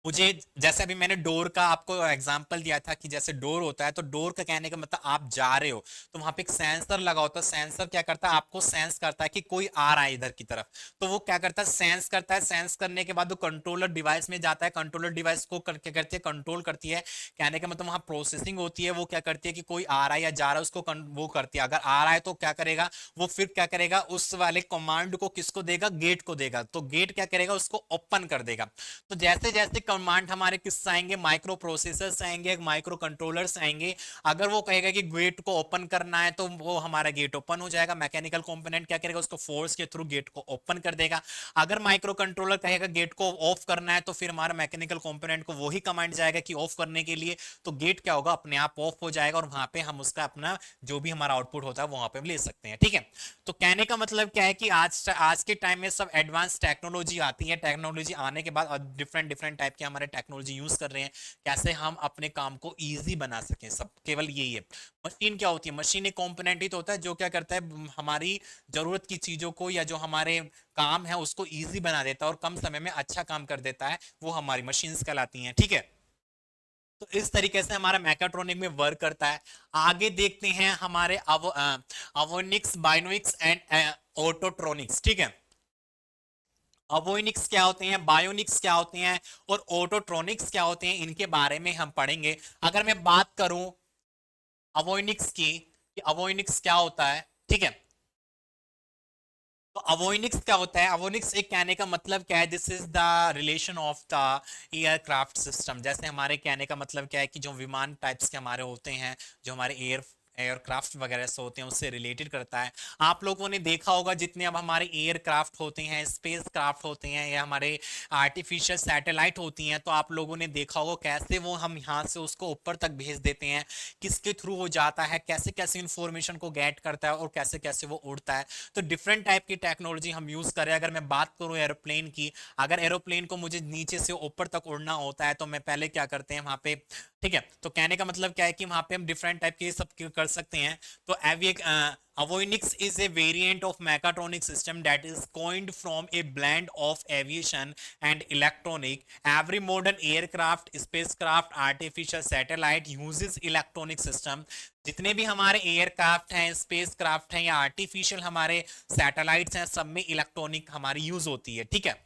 मुझे जैसे अभी मैंने डोर का आपको एग्जांपल दिया था कि जैसे डोर होता है, तो डोर का कहने का मतलब आप जा रहे हो तो वहां पे एक सेंसर लगा होता है। सेंसर क्या करता है, आपको सेंस करता है कि कोई आ रहा है इधर की तरफ, तो वो क्या करता है, सेंस करता है। सेंस करने के बाद वो कंट्रोलर डिवाइस में जाता है, कंट्रोलर डिवाइस को क्या करती है, कंट्रोल करती है। कहने का मतलब वहां प्रोसेसिंग होती है, वो क्या करती है कि कोई आ रहा है या जा रहा है उसको वो करती है। अगर आ रहा है तो क्या करेगा, वो फिर क्या करेगा, उस वाले कमांड को किसको देगा, गेट को देगा। तो गेट क्या करेगा, उसको ओपन कर देगा। तो जैसे जैसे कमांड हमारे किससे आएंगे, माइक्रो प्रोसेसर आएंगे, माइक्रो कंट्रोलर्स आएंगे। अगर वो कहेगा कि गेट को ओपन करना है तो वो हमारा गेट ओपन हो जाएगा। मैकेनिकल कंपोनेंट क्या करेगा, उसको फोर्स के थ्रू गेट को ओपन कर देगा। अगर माइक्रो कंट्रोलर कहेगा गेट को ऑफ करना है तो फिर हमारा मैकेनिकल कंपोनेंट को वही कमांड जाएगा कि ऑफ करने के लिए। तो गेट क्या होगा, अपने आप ऑफ हो जाएगा और वहां पे हम उसका अपना जो भी हमारा आउटपुट होता है वहां पे हम ले सकते हैं। ठीक है, तो कहने का मतलब क्या है कि आज के टाइम में सब एडवांस टेक्नोलॉजी आती है। टेक्नोलॉजी आने के बाद डिफरेंट डिफरेंट टाइप के हमारे टेक्नोलॉजी यूज कर रहे हैं, कैसे हम अपने काम को इजी बना सकें, सब केवल यही है। मशीन क्या होती है, मशीन एक कंपोनेंट ही तो होता है जो क्या करता है, हमारी जरूरत की चीजों को या जो हमारे काम है उसको इजी बना देता है और कम समय में अच्छा काम कर देता है, वो हमारी मशीन्स कहलाती हैं। ठीक है, तो इस तरीके से हमारा मैकाट्रॉनिक में वर्क करता है। आगे देखते हैं हमारे अवोनिक्स, बायोनिक्स एंड ऑटोट्रॉनिक्स। ठीक है, अवोनिक्स क्या होते हैं, बायोनिक्स क्या होते हैं और ऑटोट्रॉनिक्स क्या होते हैं, इनके बारे में हम पढ़ेंगे। अगर मैं बात करूं अवोनिक्स की, कि अवोनिक्स क्या होता है। ठीक है, तो अवोनिक्स क्या होता है, अवोनिक्स एक कहने का मतलब क्या है, this is the relation of the aircraft system. जैसे हमारे कहने का मतलब क्या है कि जो विमान टाइप्स के हमारे होते हैं, जो हमारे एयरक्राफ्ट वगैरह से होते हैं, उससे रिलेटेड करता है। आप लोगों ने देखा होगा जितने अब हमारे एयरक्राफ्ट होते हैं, स्पेस क्राफ्ट होते हैं या हमारे आर्टिफिशियल सैटेलाइट होती हैं, तो आप लोगों ने देखा होगा कैसे वो हम यहाँ से उसको ऊपर तक भेज देते हैं, किसके थ्रू वो जाता है, कैसे कैसे इंफॉर्मेशन को गेट करता है और कैसे कैसे वो उड़ता है। तो डिफरेंट टाइप की टेक्नोलॉजी हम यूज करें। अगर मैं बात करूं एरोप्लेन की, अगर एरोप्लेन को मुझे नीचे से ऊपर तक उड़ना होता है तो मैं पहले क्या करते हैं वहां पे। ठीक है, तो कहने का मतलब क्या है कि वहां पे हम डिफरेंट टाइप के सब कर सकते हैं। तो Avionics is a variant of mechatronic system that is coined from a blend of aviation and electronic. Every modern aircraft, spacecraft, artificial satellite uses electronic system. जितने भी हमारे एयरक्राफ्ट हैं, स्पेस क्राफ्ट हैं या आर्टिफिशियल हमारे सैटेलाइट्स हैं, सब में इलेक्ट्रॉनिक हमारी यूज होती है। ठीक है,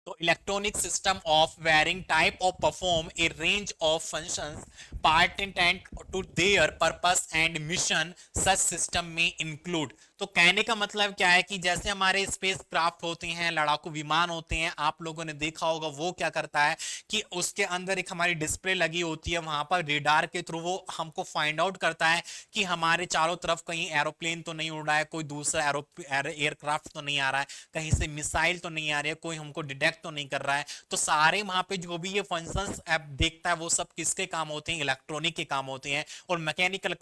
तो electronic system of varying type of perform a range of functions pertaining to their purpose and mission, such system में इंक्लूड। तो कहने का मतलब क्या है कि जैसे हमारे स्पेस क्राफ्ट होते हैं, लड़ाकू विमान होते हैं, आप लोगों ने देखा होगा वो क्या करता है कि उसके अंदर एक हमारी डिस्प्ले लगी होती है, वहां पर रेडार के थ्रू वो हमको फाइंड आउट करता है कि हमारे चारों तरफ कहीं एरोप्लेन तो नहीं उड़ रहा है, कोई दूसरा एयरक्राफ्ट तो नहीं आ रहा है, कहीं से मिसाइल तो नहीं आ रही है, कोई हमको डिटेक्ट तो नहीं कर रहा है। तो सारे वहां पे जो भी ये फंक्शंस ऐप देखता है वो सब किसके काम होते हैं, इलेक्ट्रॉनिक के काम होते हैं। और मैकेनिकल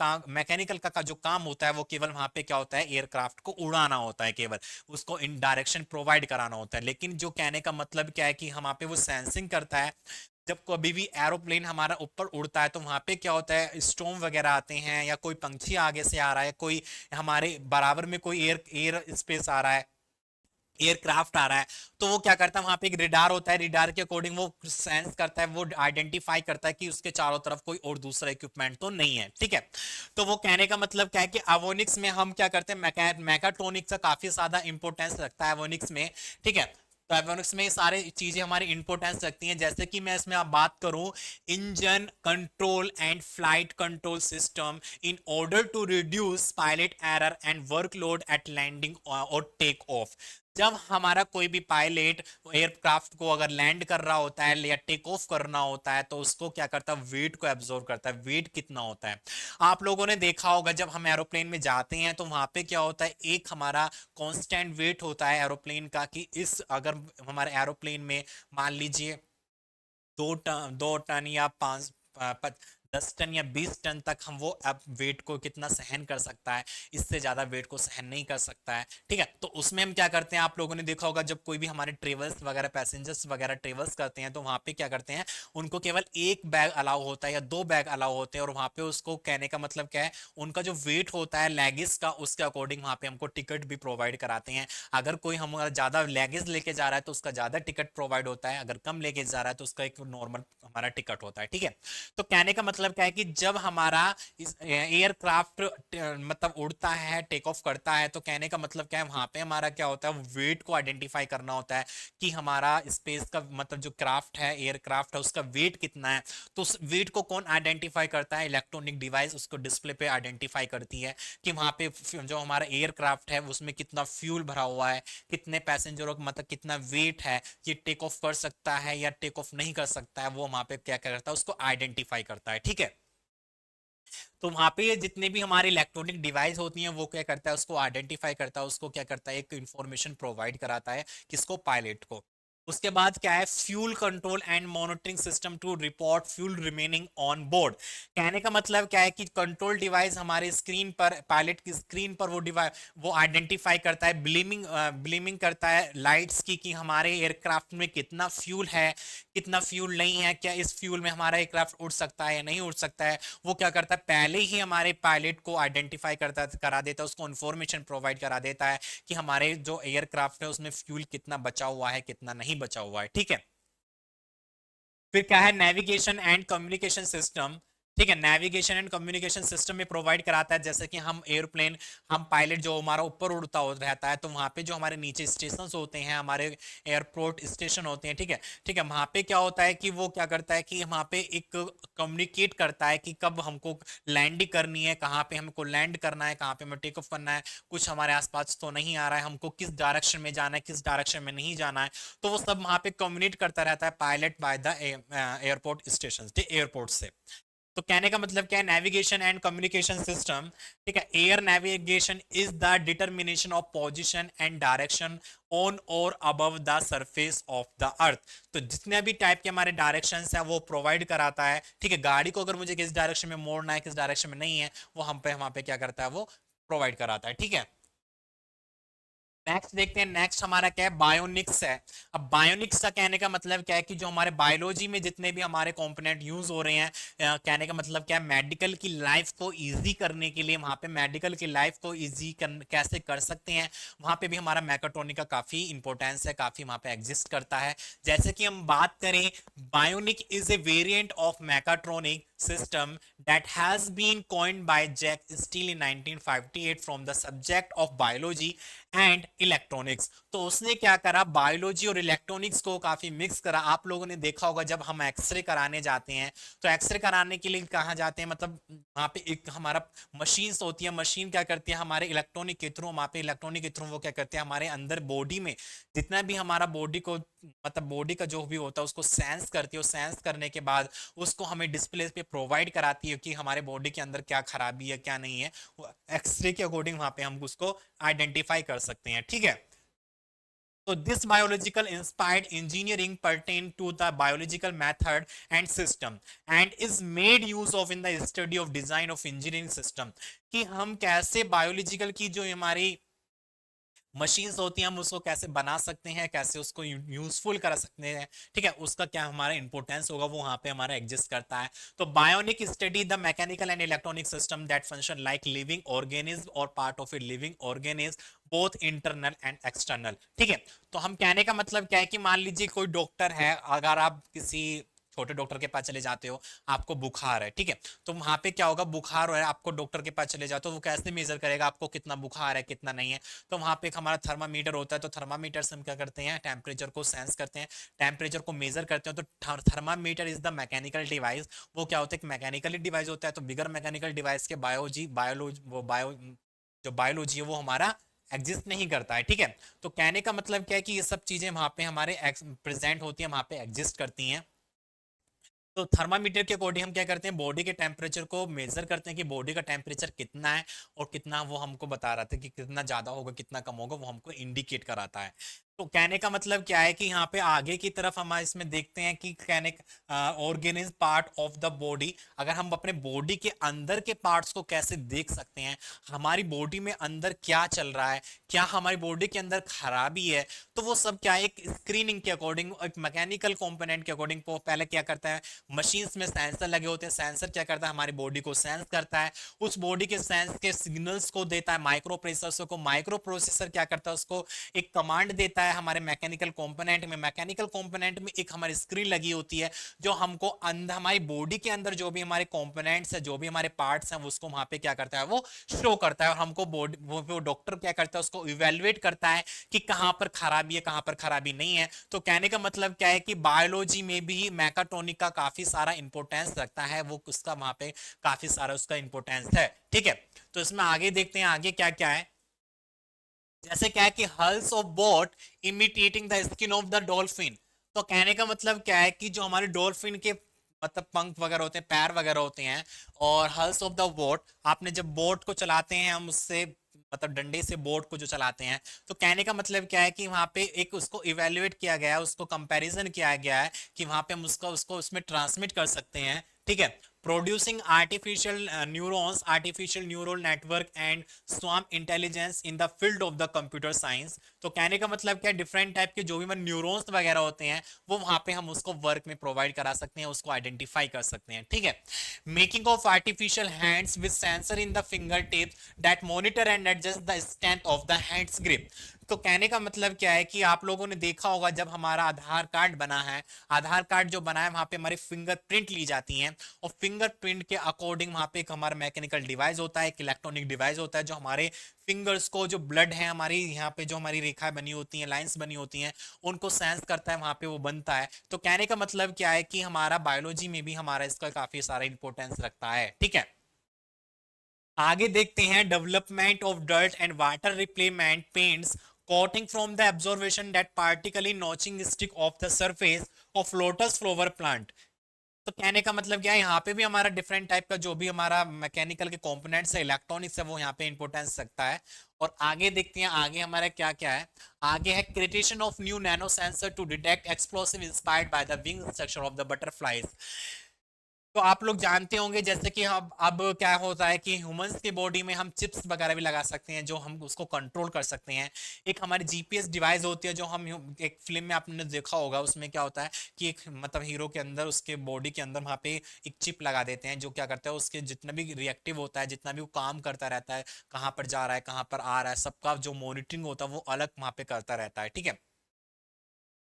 का जो काम होता है वो केवल वहां पे क्या होता है, एयरक्राफ्ट को उड़ाना होता है, केवल उसको इन डायरेक्शन प्रोवाइड कराना होता है। लेकिन जो कहने का मतलब क्या है कि वहां पे वो सेंसिंग करता है। जब कभी भी एरोप्लेन हमारा ऊपर उड़ता है तो वहां पे क्या होता है, स्टॉर्म वगैरह आते हैं या कोई पंछी आगे से आ रहा है, कोई हमारे बराबर में कोई एयर एयर स्पेस आ रहा है, एयरक्राफ्ट आ रहा है तो वो क्या करता है, वहां पे एक रिडार होता है, रिडार के अकॉर्डिंग वो सेंस करता है, वो आइडेंटिफाई करता है कि उसके चारों तरफ कोई और दूसरा इक्विपमेंट तो नहीं है, ठीक है। तो वो कहने का मतलब क्या है कि एवोनिक्स में हम क्या करते हैं, मैकाट्रोनिक्स का काफी ज्यादा इंपॉर्टेंस रखता है एवोनिक्स में, ठीक है। तो एवियोनिक्स में ये सारे चीजें हमारी इंपॉर्टेंस रखती हैं, जैसे कि मैं इसमें आप बात करूं, engine control and flight control system in order to reduce pilot error and workload at landing और टेक ऑफ। जब हमारा कोई भी पायलट एयरक्राफ्ट को अगर लैंड कर रहा होता है या टेक ऑफ करना होता है तो उसको क्या करता है, वेट को एब्जॉर्व करता है। वेट कितना होता है, आप लोगों ने देखा होगा जब हम एरोप्लेन में जाते हैं तो वहां पे क्या होता है, एक हमारा कांस्टेंट वेट होता है एरोप्लेन का, कि इस अगर हमारे एरोप्लेन में मान लीजिए 2 टन या 10 टन या 20 टन तक हम वो अब वेट को कितना सहन कर सकता है, इससे ज्यादा वेट को सहन नहीं कर सकता है, ठीक है। तो उसमें हम क्या करते हैं, आप लोगों ने देखा होगा जब कोई भी हमारे ट्रेवल्स वगैरह पैसेंजर्स वगैरह ट्रेवल्स करते हैं तो वहां पे क्या करते हैं, उनको केवल एक बैग अलाउ होता है या 2 बैग अलाउ होते हैं, और वहां पे उसको कहने का मतलब क्या है, उनका जो वेट होता है लैगिस का उसके अकॉर्डिंग वहां पे हमको टिकट भी प्रोवाइड कराते हैं। अगर कोई हमारा ज्यादा लैगिज लेके जा रहा है तो उसका ज्यादा टिकट प्रोवाइड होता है, अगर कम लेके जा रहा है तो उसका एक नॉर्मल हमारा टिकट होता है, ठीक है। तो कहने का मतलब क्या है कि जब हमारा एयरक्राफ्ट मतलब उड़ता है, टेक ऑफ करता है, तो कहने का मतलब क्या है, वहां पे हमारा क्या होता है, वेट को आइडेंटिफाई करना होता है कि हमारा स्पेस का मतलब जो क्राफ्ट है, एयरक्राफ्ट है, उसका वेट कितना है। तो उस वेट को कौन आइडेंटिफाई करता है, इलेक्ट्रॉनिक डिवाइस उसको डिस्प्ले पे आइडेंटिफाई करती है कि वहां पे जो हमारा एयरक्राफ्ट है उसमें कितना फ्यूल भरा हुआ है, कितने पैसेंजरों का मतलब कितना वेट है, ये टेक ऑफ कर सकता है या टेक ऑफ नहीं कर सकता है, वो वहां पे क्या करता है, उसको आइडेंटिफाई करता है, ठीक है। तो वहां पे जितने भी हमारे इलेक्ट्रॉनिक डिवाइस होती हैं वो क्या करता है, उसको आइडेंटिफाई करता है, उसको क्या करता है, एक इंफॉर्मेशन प्रोवाइड कराता है किसको, पायलट को। उसके बाद क्या है, fuel control and monitoring system to report fuel remaining on board. कहने का मतलब क्या है कि कंट्रोल डिवाइस हमारे स्क्रीन पर, पायलट की स्क्रीन पर वो डिवाइस वो आइडेंटिफाई करता है, ब्लीमिंग करता है लाइट्स की कि हमारे एयरक्राफ्ट में कितना फ्यूल है, कितना फ्यूल नहीं है, क्या इस फ्यूल में हमारा एयरक्राफ्ट उड़ सकता है या नहीं उड़ सकता है। वो क्या करता है, पहले ही हमारे पायलट को आइडेंटिफाई करता करा देता है, उसको इन्फॉर्मेशन प्रोवाइड करा देता है कि हमारे जो एयरक्राफ्ट है उसमें फ्यूल कितना बचा हुआ है, कितना नहीं बचा हुआ है, ठीक है। फिर क्या है, नेविगेशन एंड कम्युनिकेशन सिस्टम, ठीक है। नेविगेशन एंड कम्युनिकेशन सिस्टम में प्रोवाइड कराता है, जैसे कि हम एयरप्लेन, हम पायलट जो हमारा ऊपर उड़ता हो रहता है तो वहां पे जो हमारे नीचे स्टेशन होते हैं, हमारे एयरपोर्ट स्टेशन होते हैं, ठीक है, ठीक है। वहां पे क्या होता है कि वो क्या करता है कि वहां पे एक कम्युनिकेट करता है कि कब हमको लैंडिंग करनी है, कहाँ पे हमको लैंड करना है, कहाँ पे हमें टेक ऑफ करना है, कुछ हमारे आसपास तो नहीं आ रहा है, हमको किस डायरेक्शन में जाना है, किस डायरेक्शन में नहीं जाना है। तो वो सब वहां पे कम्युनिकेट करता रहता है pilot by the airport station, airport से। तो कहने का मतलब क्या है, नेविगेशन एंड कम्युनिकेशन सिस्टम, ठीक है। Air navigation is the determination of position and direction on or above the surface of the earth. तो जितने भी टाइप के हमारे डायरेक्शन है वो प्रोवाइड कराता है, ठीक है। गाड़ी को अगर मुझे किस डायरेक्शन में मोड़ना है, किस डायरेक्शन में नहीं है, वो हम पे वहां पे क्या करता है, वो प्रोवाइड कराता है, ठीक है। नेक्स्ट देखते हैं, नेक्स्ट हमारा क्या है, बायोनिक्स है। अब बायोनिक्स का कहने का मतलब क्या है कि जो हमारे बायोलॉजी में जितने भी हमारे कंपोनेंट यूज हो रहे हैं, कहने का मतलब क्या है, मेडिकल की लाइफ को इजी करने के लिए, वहां पे मेडिकल की लाइफ को इजी कैसे कर सकते हैं, वहां पे भी हमारा मैकाट्रॉनिक का काफी इंपॉर्टेंस है, काफी वहां पे एग्जिस्ट करता है। जैसे कि हम बात करें, bionic is a variant of mechatronic system that has been coined by Jack Steele in 1958 from the subject of biology and electronics. तो उसने क्या करा, बायोलॉजी और इलेक्ट्रॉनिक्स को काफी मिक्स करा। आप लोगों ने देखा होगा जब हम एक्सरे कराने जाते हैं तो एक्सरे कराने के लिए कहाँ जाते हैं, मतलब वहां पे एक हमारा मशीन होती है, मशीन क्या करती है, हमारे इलेक्ट्रॉनिक के थ्रू, वहां पे इलेक्ट्रॉनिक के थ्रू वो क्या करते हैं, हमारे अंदर बॉडी में जितना भी हमारा बॉडी को मतलब बॉडी का जो भी होता है उसको सेंस करती है, सेंस करने के बाद उसको हमें डिस्प्ले पे प्रोवाइड कराती है कि हमारे बॉडी के अंदर क्या खराबी है, क्या नहीं है। एक्सरे के अकॉर्डिंग वहां पे हम उसको आइडेंटिफाई कर सकते हैं, ठीक है। तो this biological inspired engineering pertain to the biological method and system and is made use of in the study of design of engineering system, कि हम कैसे बायोलॉजिकल की जो हमारी मशीन्स होती हैं, हम उसको कैसे बना सकते हैं, कैसे उसको यूजफुल कर सकते हैं, ठीक है, उसका क्या हमारा इंपोर्टेंस होगा वो वहां पे हमारा एग्जिस्ट करता है। तो bionic study the mechanical and electronic system that function like living organism or part of a living organism both internal and external, ठीक है। तो हम कहने का मतलब क्या है कि मान लीजिए कोई डॉक्टर है, अगर आप किसी छोटे डॉक्टर के पास चले जाते हो, आपको बुखार है, ठीक है, तो वहां पे क्या होगा, बुखार है, आपको डॉक्टर के पास चले जाओ तो वो कैसे मेजर करेगा आपको कितना बुखार है कितना नहीं है। तो वहां पे एक हमारा थर्मामीटर होता है, तो थर्मामीटर से हम क्या करते हैं, टेम्परेचर को सेंस करते हैं, टेम्परेचर को मेजर करते हैं। तो thermometer is the mechanical device, वो क्या होता है, एक मैकेनिकली डिवाइस होता है। तो बिगर मैकेनिकल डिवाइस के जो बायोलॉजी है वो हमारा एग्जिस्ट नहीं करता है, ठीक है। तो कहने का मतलब क्या है कि ये सब चीजें वहां पे हमारे प्रेजेंट होती है, वहां पे एग्जिस्ट करती हैं। तो थर्मामीटर के अकॉर्डिंग हम क्या करते हैं, बॉडी के टेम्परेचर को मेजर करते हैं कि बॉडी का टेम्परेचर कितना है, और कितना वो हमको बता रहा था कि कितना ज्यादा होगा कितना कम होगा, वो हमको इंडिकेट कराता है। तो कहने का मतलब क्या है कि यहाँ पे आगे की तरफ हम इसमें देखते हैं कि कहने organism part of the body, अगर हम अपने बॉडी के अंदर के पार्ट्स को कैसे देख सकते हैं, हमारी बॉडी में अंदर क्या चल रहा है, क्या हमारी बॉडी के अंदर खराबी है, तो वो सब क्या है, एक स्क्रीनिंग के अकॉर्डिंग, एक मैकेनिकल कंपोनेंट के अकॉर्डिंग वो पहले क्या करता है, मशीन्स में सेंसर लगे होते हैं, सेंसर क्या करता है, हमारी बॉडी को सेंस करता है, उस बॉडी के सेंस के सिग्नल्स को देता है माइक्रो प्रोसेसर को, माइक्रो प्रोसेसर क्या करता है, उसको एक कमांड देता है हमारे मैकेनिकल कंपोनेंट में, मैकेनिकल कंपोनेंट में एक हमारी स्क्रीन लगी होती है जो हमको अंदर हमारी बॉडी के अंदर जो भी हमारे कंपोनेंट्स है, जो भी हमारे पार्ट्स हैं, उसको वहां पे क्या करता है, वो शो करता है, और हमको बॉडी वो डॉक्टर क्या करता है, उसको इवेलुएट करता है कि कहां पर खराबी है कहां पर खराबी नहीं है। तो कहने का मतलब क्या है कि बायोलॉजी में भी मैकाट्रोनिक का काफी सारा इंपोर्टेंस रखता है, वो उसका वहां पे काफी सारा उसका इंपोर्टेंस है, ठीक है। तो इसमें आगे देखते हैं आगे क्या क्या है। जैसे क्या है कि hulls of boat imitating the skin of the dolphin. तो कहने का मतलब क्या है कि जो हमारे डॉल्फिन के मतलब पंख वगैरह होते हैं, पैर वगैरह होते हैं, और हल्स ऑफ द बोट, आपने जब बोट को चलाते हैं हम उससे मतलब डंडे से बोट को जो चलाते हैं, तो कहने का मतलब क्या है कि वहां पे एक उसको इवेल्युएट किया गया है, उसको कंपैरिजन किया गया है कि वहां पे हम उसको उसको उसमें ट्रांसमिट कर सकते हैं, ठीक है, producing artificial neurons, artificial neural network and swarm intelligence in the field of the computer science. तो कहने का मतलब क्या, डिफरेंट टाइप के जो भी न्यूरॉन्स वगैरह होते हैं वो वहां पे हम उसको वर्क में प्रोवाइड करा सकते हैं, उसको आइडेंटिफाई कर सकते हैं, ठीक है। Making of artificial hands with sensor in the finger tips that monitor and adjust the strength of the hands grip. तो कहने का मतलब क्या है कि आप लोगों ने देखा होगा जब हमारा आधार कार्ड बना है, आधार कार्ड जो बना है वहां पे हमारी फिंगरप्रिंट ली जाती हैं, और फिंगरप्रिंट के अकॉर्डिंग वहां पे एक हमारा मैकेनिकल डिवाइस होता है, एक इलेक्ट्रॉनिक डिवाइस होता है जो हमारे फिंगर्स को, जो ब्लड है हमारी यहाँ पे जो हमारी रेखा बनी होती हैं, लाइंस बनी होती हैं, उनको सेंस करता है, वहां पे वो बनता है। तो कहने का मतलब क्या है कि हमारा बायोलॉजी में भी हमारा इसका काफी सारा इंपॉर्टेंस रखता है, ठीक है। आगे देखते हैं development of dirt and water repellent paints coating from the observation that particularly notching stick of the surface of lotus flower plant। तो कहने का मतलब क्या है, यहाँ पे भी हमारा डिफरेंट टाइप का जो भी हमारा मैकेनिकल के कंपोनेंट्स है, इलेक्ट्रॉनिक्स है, वो यहाँ पे इंपोर्टेंस रखता है। और आगे देखते हैं आगे हमारा क्या क्या है। आगे है creation of new nano sensor to detect explosive inspired by the wing structure of the butterflies. तो आप लोग जानते होंगे जैसे कि हम अब क्या होता है कि ह्यूमंस की बॉडी में हम चिप्स वगैरह भी लगा सकते हैं जो हम उसको कंट्रोल कर सकते हैं। एक हमारी जीपीएस डिवाइस होती है जो हम एक फिल्म में आपने देखा होगा, उसमें क्या होता है कि एक मतलब हीरो के अंदर उसके बॉडी के अंदर वहाँ पे एक चिप लगा देते हैं जो क्या करता है उसके जितना भी रिएक्टिव होता है, जितना भी वो काम करता रहता है, कहाँ पर जा रहा है कहाँ पर आ रहा है, सबका जो मॉनिटरिंग होता है वो अलग वहाँ पे करता रहता है, ठीक है।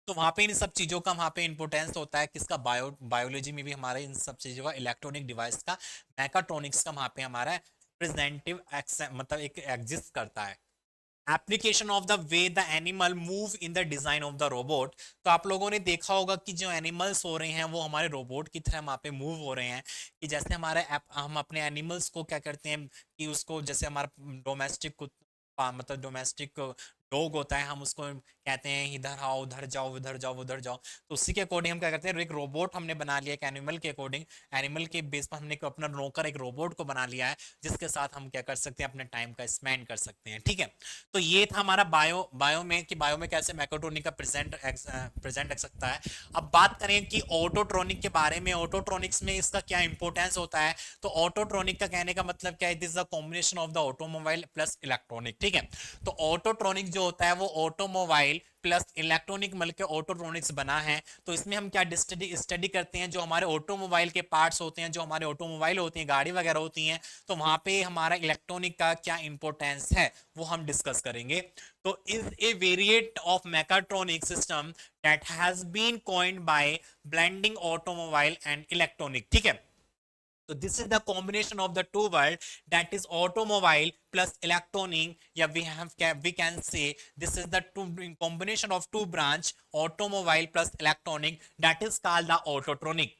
तो वहां पे इन सब चीजों का वहां पे इंपोर्टेंस होता है किसका, बायोलॉजी में भी हमारे इन सब चीजों का, इलेक्ट्रॉनिक डिवाइस का, मैकाट्रॉनिक्स का वहां पे हमारा प्रेजेंटिव मतलब एक एग्जिस्ट करता है। Application of the way the animal move in the design of the robot. तो आप लोगों ने देखा होगा कि जो एनिमल्स हो रहे हैं वो हमारे रोबोट की तरह वहां पे मूव हो रहे हैं, कि जैसे हमारे हम अपने एनिमल्स को क्या करते हैं कि उसको जैसे हमारा डोमेस्टिक मतलब डोमेस्टिक डॉग होता है, हम उसको कहते हैं इधर आओ उधर जाओ उधर जाओ उधर जाओ, तो उसी के अकॉर्डिंग हम क्या करते हैं, एक रोबोट हमने बना लिया एक एनिमल के अकॉर्डिंग, एनिमल के बेस पर हमने अपना नौकर एक रोबोट को बना लिया है जिसके साथ हम क्या कर सकते हैं, अपने टाइम का स्पेंड कर सकते हैं, ठीक है। तो ये था हमारा बायो में कि बायो में कैसे मैकाट्रोनिक का प्रेजेंट रख सकता है। अब बात करें कि ऑटोट्रॉनिक के बारे में, ऑटोट्रॉनिक्स में इसका क्या इंपॉर्टेंस होता है। तो ऑटोट्रॉनिक का कहने का मतलब क्या है, this is the combination of the automobile plus electronic, ठीक है। तो ऑटोट्रॉनिक जो होता है वो ऑटोमोबाइल प्लस इलेक्ट्रॉनिक मिलकर ऑटोट्रॉनिक्स बना है। तो इसमें हम क्या स्टडी करते हैं, जो हमारे ऑटोमोबाइल के पार्ट्स होते हैं, जो हमारे ऑटोमोबाइल होती हैं, गाड़ी वगैरह होती हैं, तो वहां पे हमारा इलेक्ट्रॉनिक का क्या इंपॉर्टेंस है वो हम डिस्कस करेंगे। तो is a variant of mechatronic system that has been coined by blending automobile and electronic. ठीक है, so this is the combination of the two world, that is automobile plus electronic. Yeah, we can say this is the two combination of two branch, automobile plus electronic, that is called the autotronic.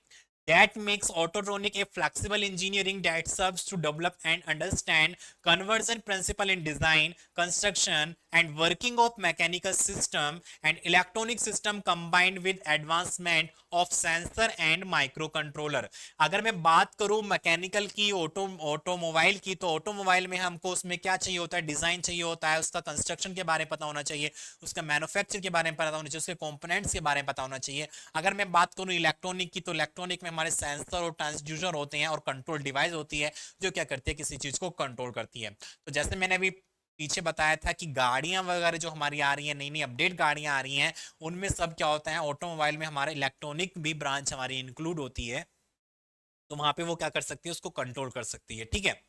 That makes autotronic a flexible engineering that serves to develop and understand conversion principle in design, construction and working of mechanical system and electronic system combined with advancement of sensor and microcontroller. अगर मैं बात करूं mechanical की, automobile की, तो automobile में हमको उसमें क्या चाहिए होता है, डिजाइन चाहिए होता है, उसका कंस्ट्रक्शन के बारे में पता होना चाहिए, उसका मैन्युफैक्चर के बारे में पता होना चाहिए, उसके कंपोनेंट्स के बारे में पता होना चाहिए। अगर मैं बात करूं इलेक्ट्रॉनिक की, तो इलेक्ट्रॉनिक में हमारे सेंसर और ट्रांसड्यूसर होते हैं और कंट्रोल डिवाइस होती है जो क्या करती है, किसी चीज को कंट्रोल करती है। तो जैसे मैंने अभी पीछे बताया था कि गाड़ियां वगैरह जो हमारी आ रही हैं, नई नई अपडेट गाड़ियां आ रही हैं, उनमें सब क्या होता है, ऑटोमोबाइल में हमारे इलेक्ट्रॉनिक भी ब्रांच हमारी इंक्लूड होती है, तो वहां पे वो क्या कर सकती है, उसको कंट्रोल कर सकती है। ठीक है,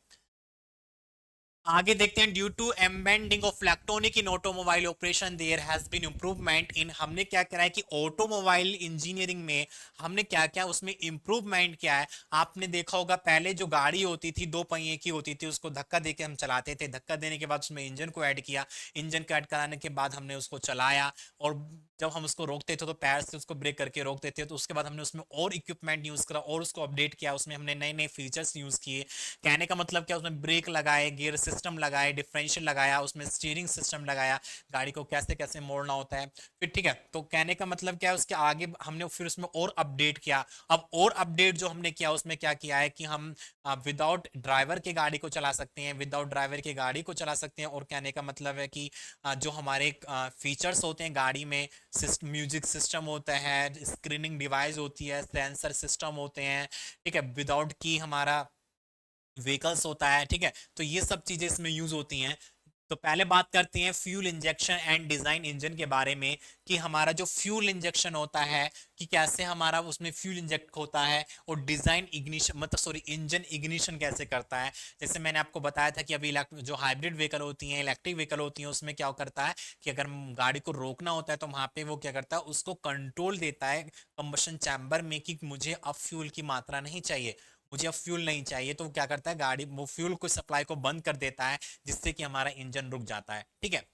आगे देखते हैं। Due to embedding of electronic in automobile operation there has been improvement in, हमने क्या करा है कि ऑटोमोबाइल इंजीनियरिंग में हमने क्या क्या उसमें इंप्रूवमेंट किया है। आपने देखा होगा पहले जो गाड़ी होती थी 2 पहिए की होती थी, उसको धक्का देके हम चलाते थे, धक्का देने के बाद उसमें इंजन को ऐड किया, इंजन को ऐड कराने के बाद हमने उसको चलाया, और जब हम उसको रोकते थे तो पैर से उसको ब्रेक करके रोकते थे, तो उसके बाद हमने उसमें और इक्विपमेंट यूज करा और उसको अपडेट किया, उसमें हमने नए नए फीचर्स यूज किए। कहने का मतलब क्या, उसमें ब्रेक लगाए, गियर सिस्टम लगाए, डिफरेंशियल लगाया, उसमें स्टीयरिंग सिस्टम लगाया, गाड़ी को कैसे कैसे मोड़ना होता है फिर। ठीक है, तो कहने का मतलब क्या है, उसके आगे हमने फिर उसमें और अपडेट किया। अब और अपडेट जो हमने किया उसमें क्या किया है कि हम विदाउट ड्राइवर के गाड़ी को चला सकते हैं, विदाउट ड्राइवर के गाड़ी को चला सकते हैं। और कहने का मतलब है कि जो हमारे फीचर्स होते हैं गाड़ी में, म्यूजिक सिस्टम होता है, स्क्रीनिंग डिवाइस होती है, सेंसर सिस्टम होते हैं, ठीक है, विदाउट की हमारा व्हीकल्स होता है। ठीक है, तो ये सब चीजें इसमें यूज होती हैं। तो पहले बात करते हैं fuel injection and design engine के बारे में, कि हमारा जो फ्यूल इंजेक्शन होता है कि कैसे हमारा उसमें फ्यूल इंजेक्ट होता है, और डिजाइन इग्निशन मतलब सॉरी इंजन इग्निशन कैसे करता है। जैसे मैंने आपको बताया था कि अभी जो हाइब्रिड व्हीकल होती हैं, इलेक्ट्रिक व्हीकल होती हैं, उसमें क्या करता है कि अगर गाड़ी को रोकना होता है तो वहां पे वो क्या करता है, उसको कंट्रोल देता है कंबशन चैम्बर में कि मुझे अब फ्यूल की मात्रा नहीं चाहिए, मुझे अब फ्यूल नहीं चाहिए, तो क्या करता है, गाड़ी वो फ्यूल को सप्लाई को बंद कर देता है, जिससे कि हमारा इंजन रुक जाता है। ठीक है,